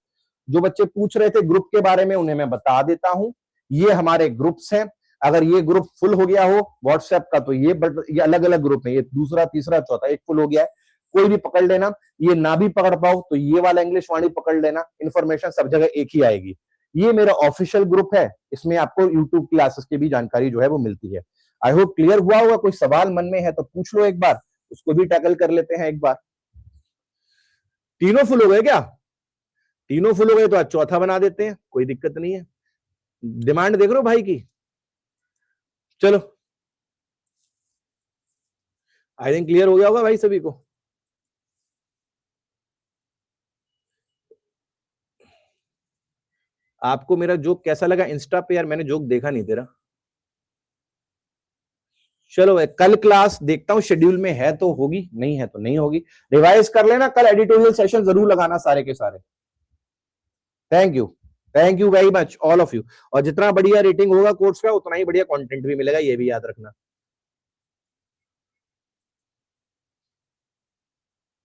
जो बच्चे पूछ रहे थे ग्रुप के बारे में उन्हें मैं बता देता हूं। ये हमारे ग्रुप्स हैं। अगर ये ग्रुप फुल हो गया हो व्हाट्सएप का तो ये अलग अलग ग्रुप है, ये दूसरा तीसरा चौथा, एक फुल हो गया है, कोई भी पकड़ लेना। ये ना भी पकड़ पाओ तो ये वाला इंग्लिश वाणी पकड़ लेना, इंफॉर्मेशन सब जगह एक ही आएगी। ये मेरा ऑफिशियल ग्रुप है, इसमें आपको यूट्यूब क्लासेस की भी जानकारी जो है वो मिलती है। आई होप क्लियर हुआ होगा। कोई सवाल मन में है तो पूछ लो एक बार, उसको भी टैकल कर लेते हैं एक बार। तीनों फुल हो गए क्या? तीनों फुल हो गए तो आज चौथा बना देते हैं, कोई दिक्कत नहीं है। डिमांड देख रहे हो भाई की? चलो, आई थिंक क्लियर हो गया होगा भाई सभी को। आपको मेरा जोक कैसा लगा इंस्टा पे? यार मैंने जोक देखा नहीं तेरा। चलो कल क्लास देखता हूं, शेड्यूल में है तो होगी, नहीं है तो नहीं होगी। रिवाइज कर लेना, कल एडिटोरियल सेशन जरूर लगाना सारे के सारे। Thank you very much all of you. और जितना बढ़िया रेटिंग होगा कोर्स का उतना ही बढ़िया कंटेंट भी मिलेगा, ये भी याद रखना।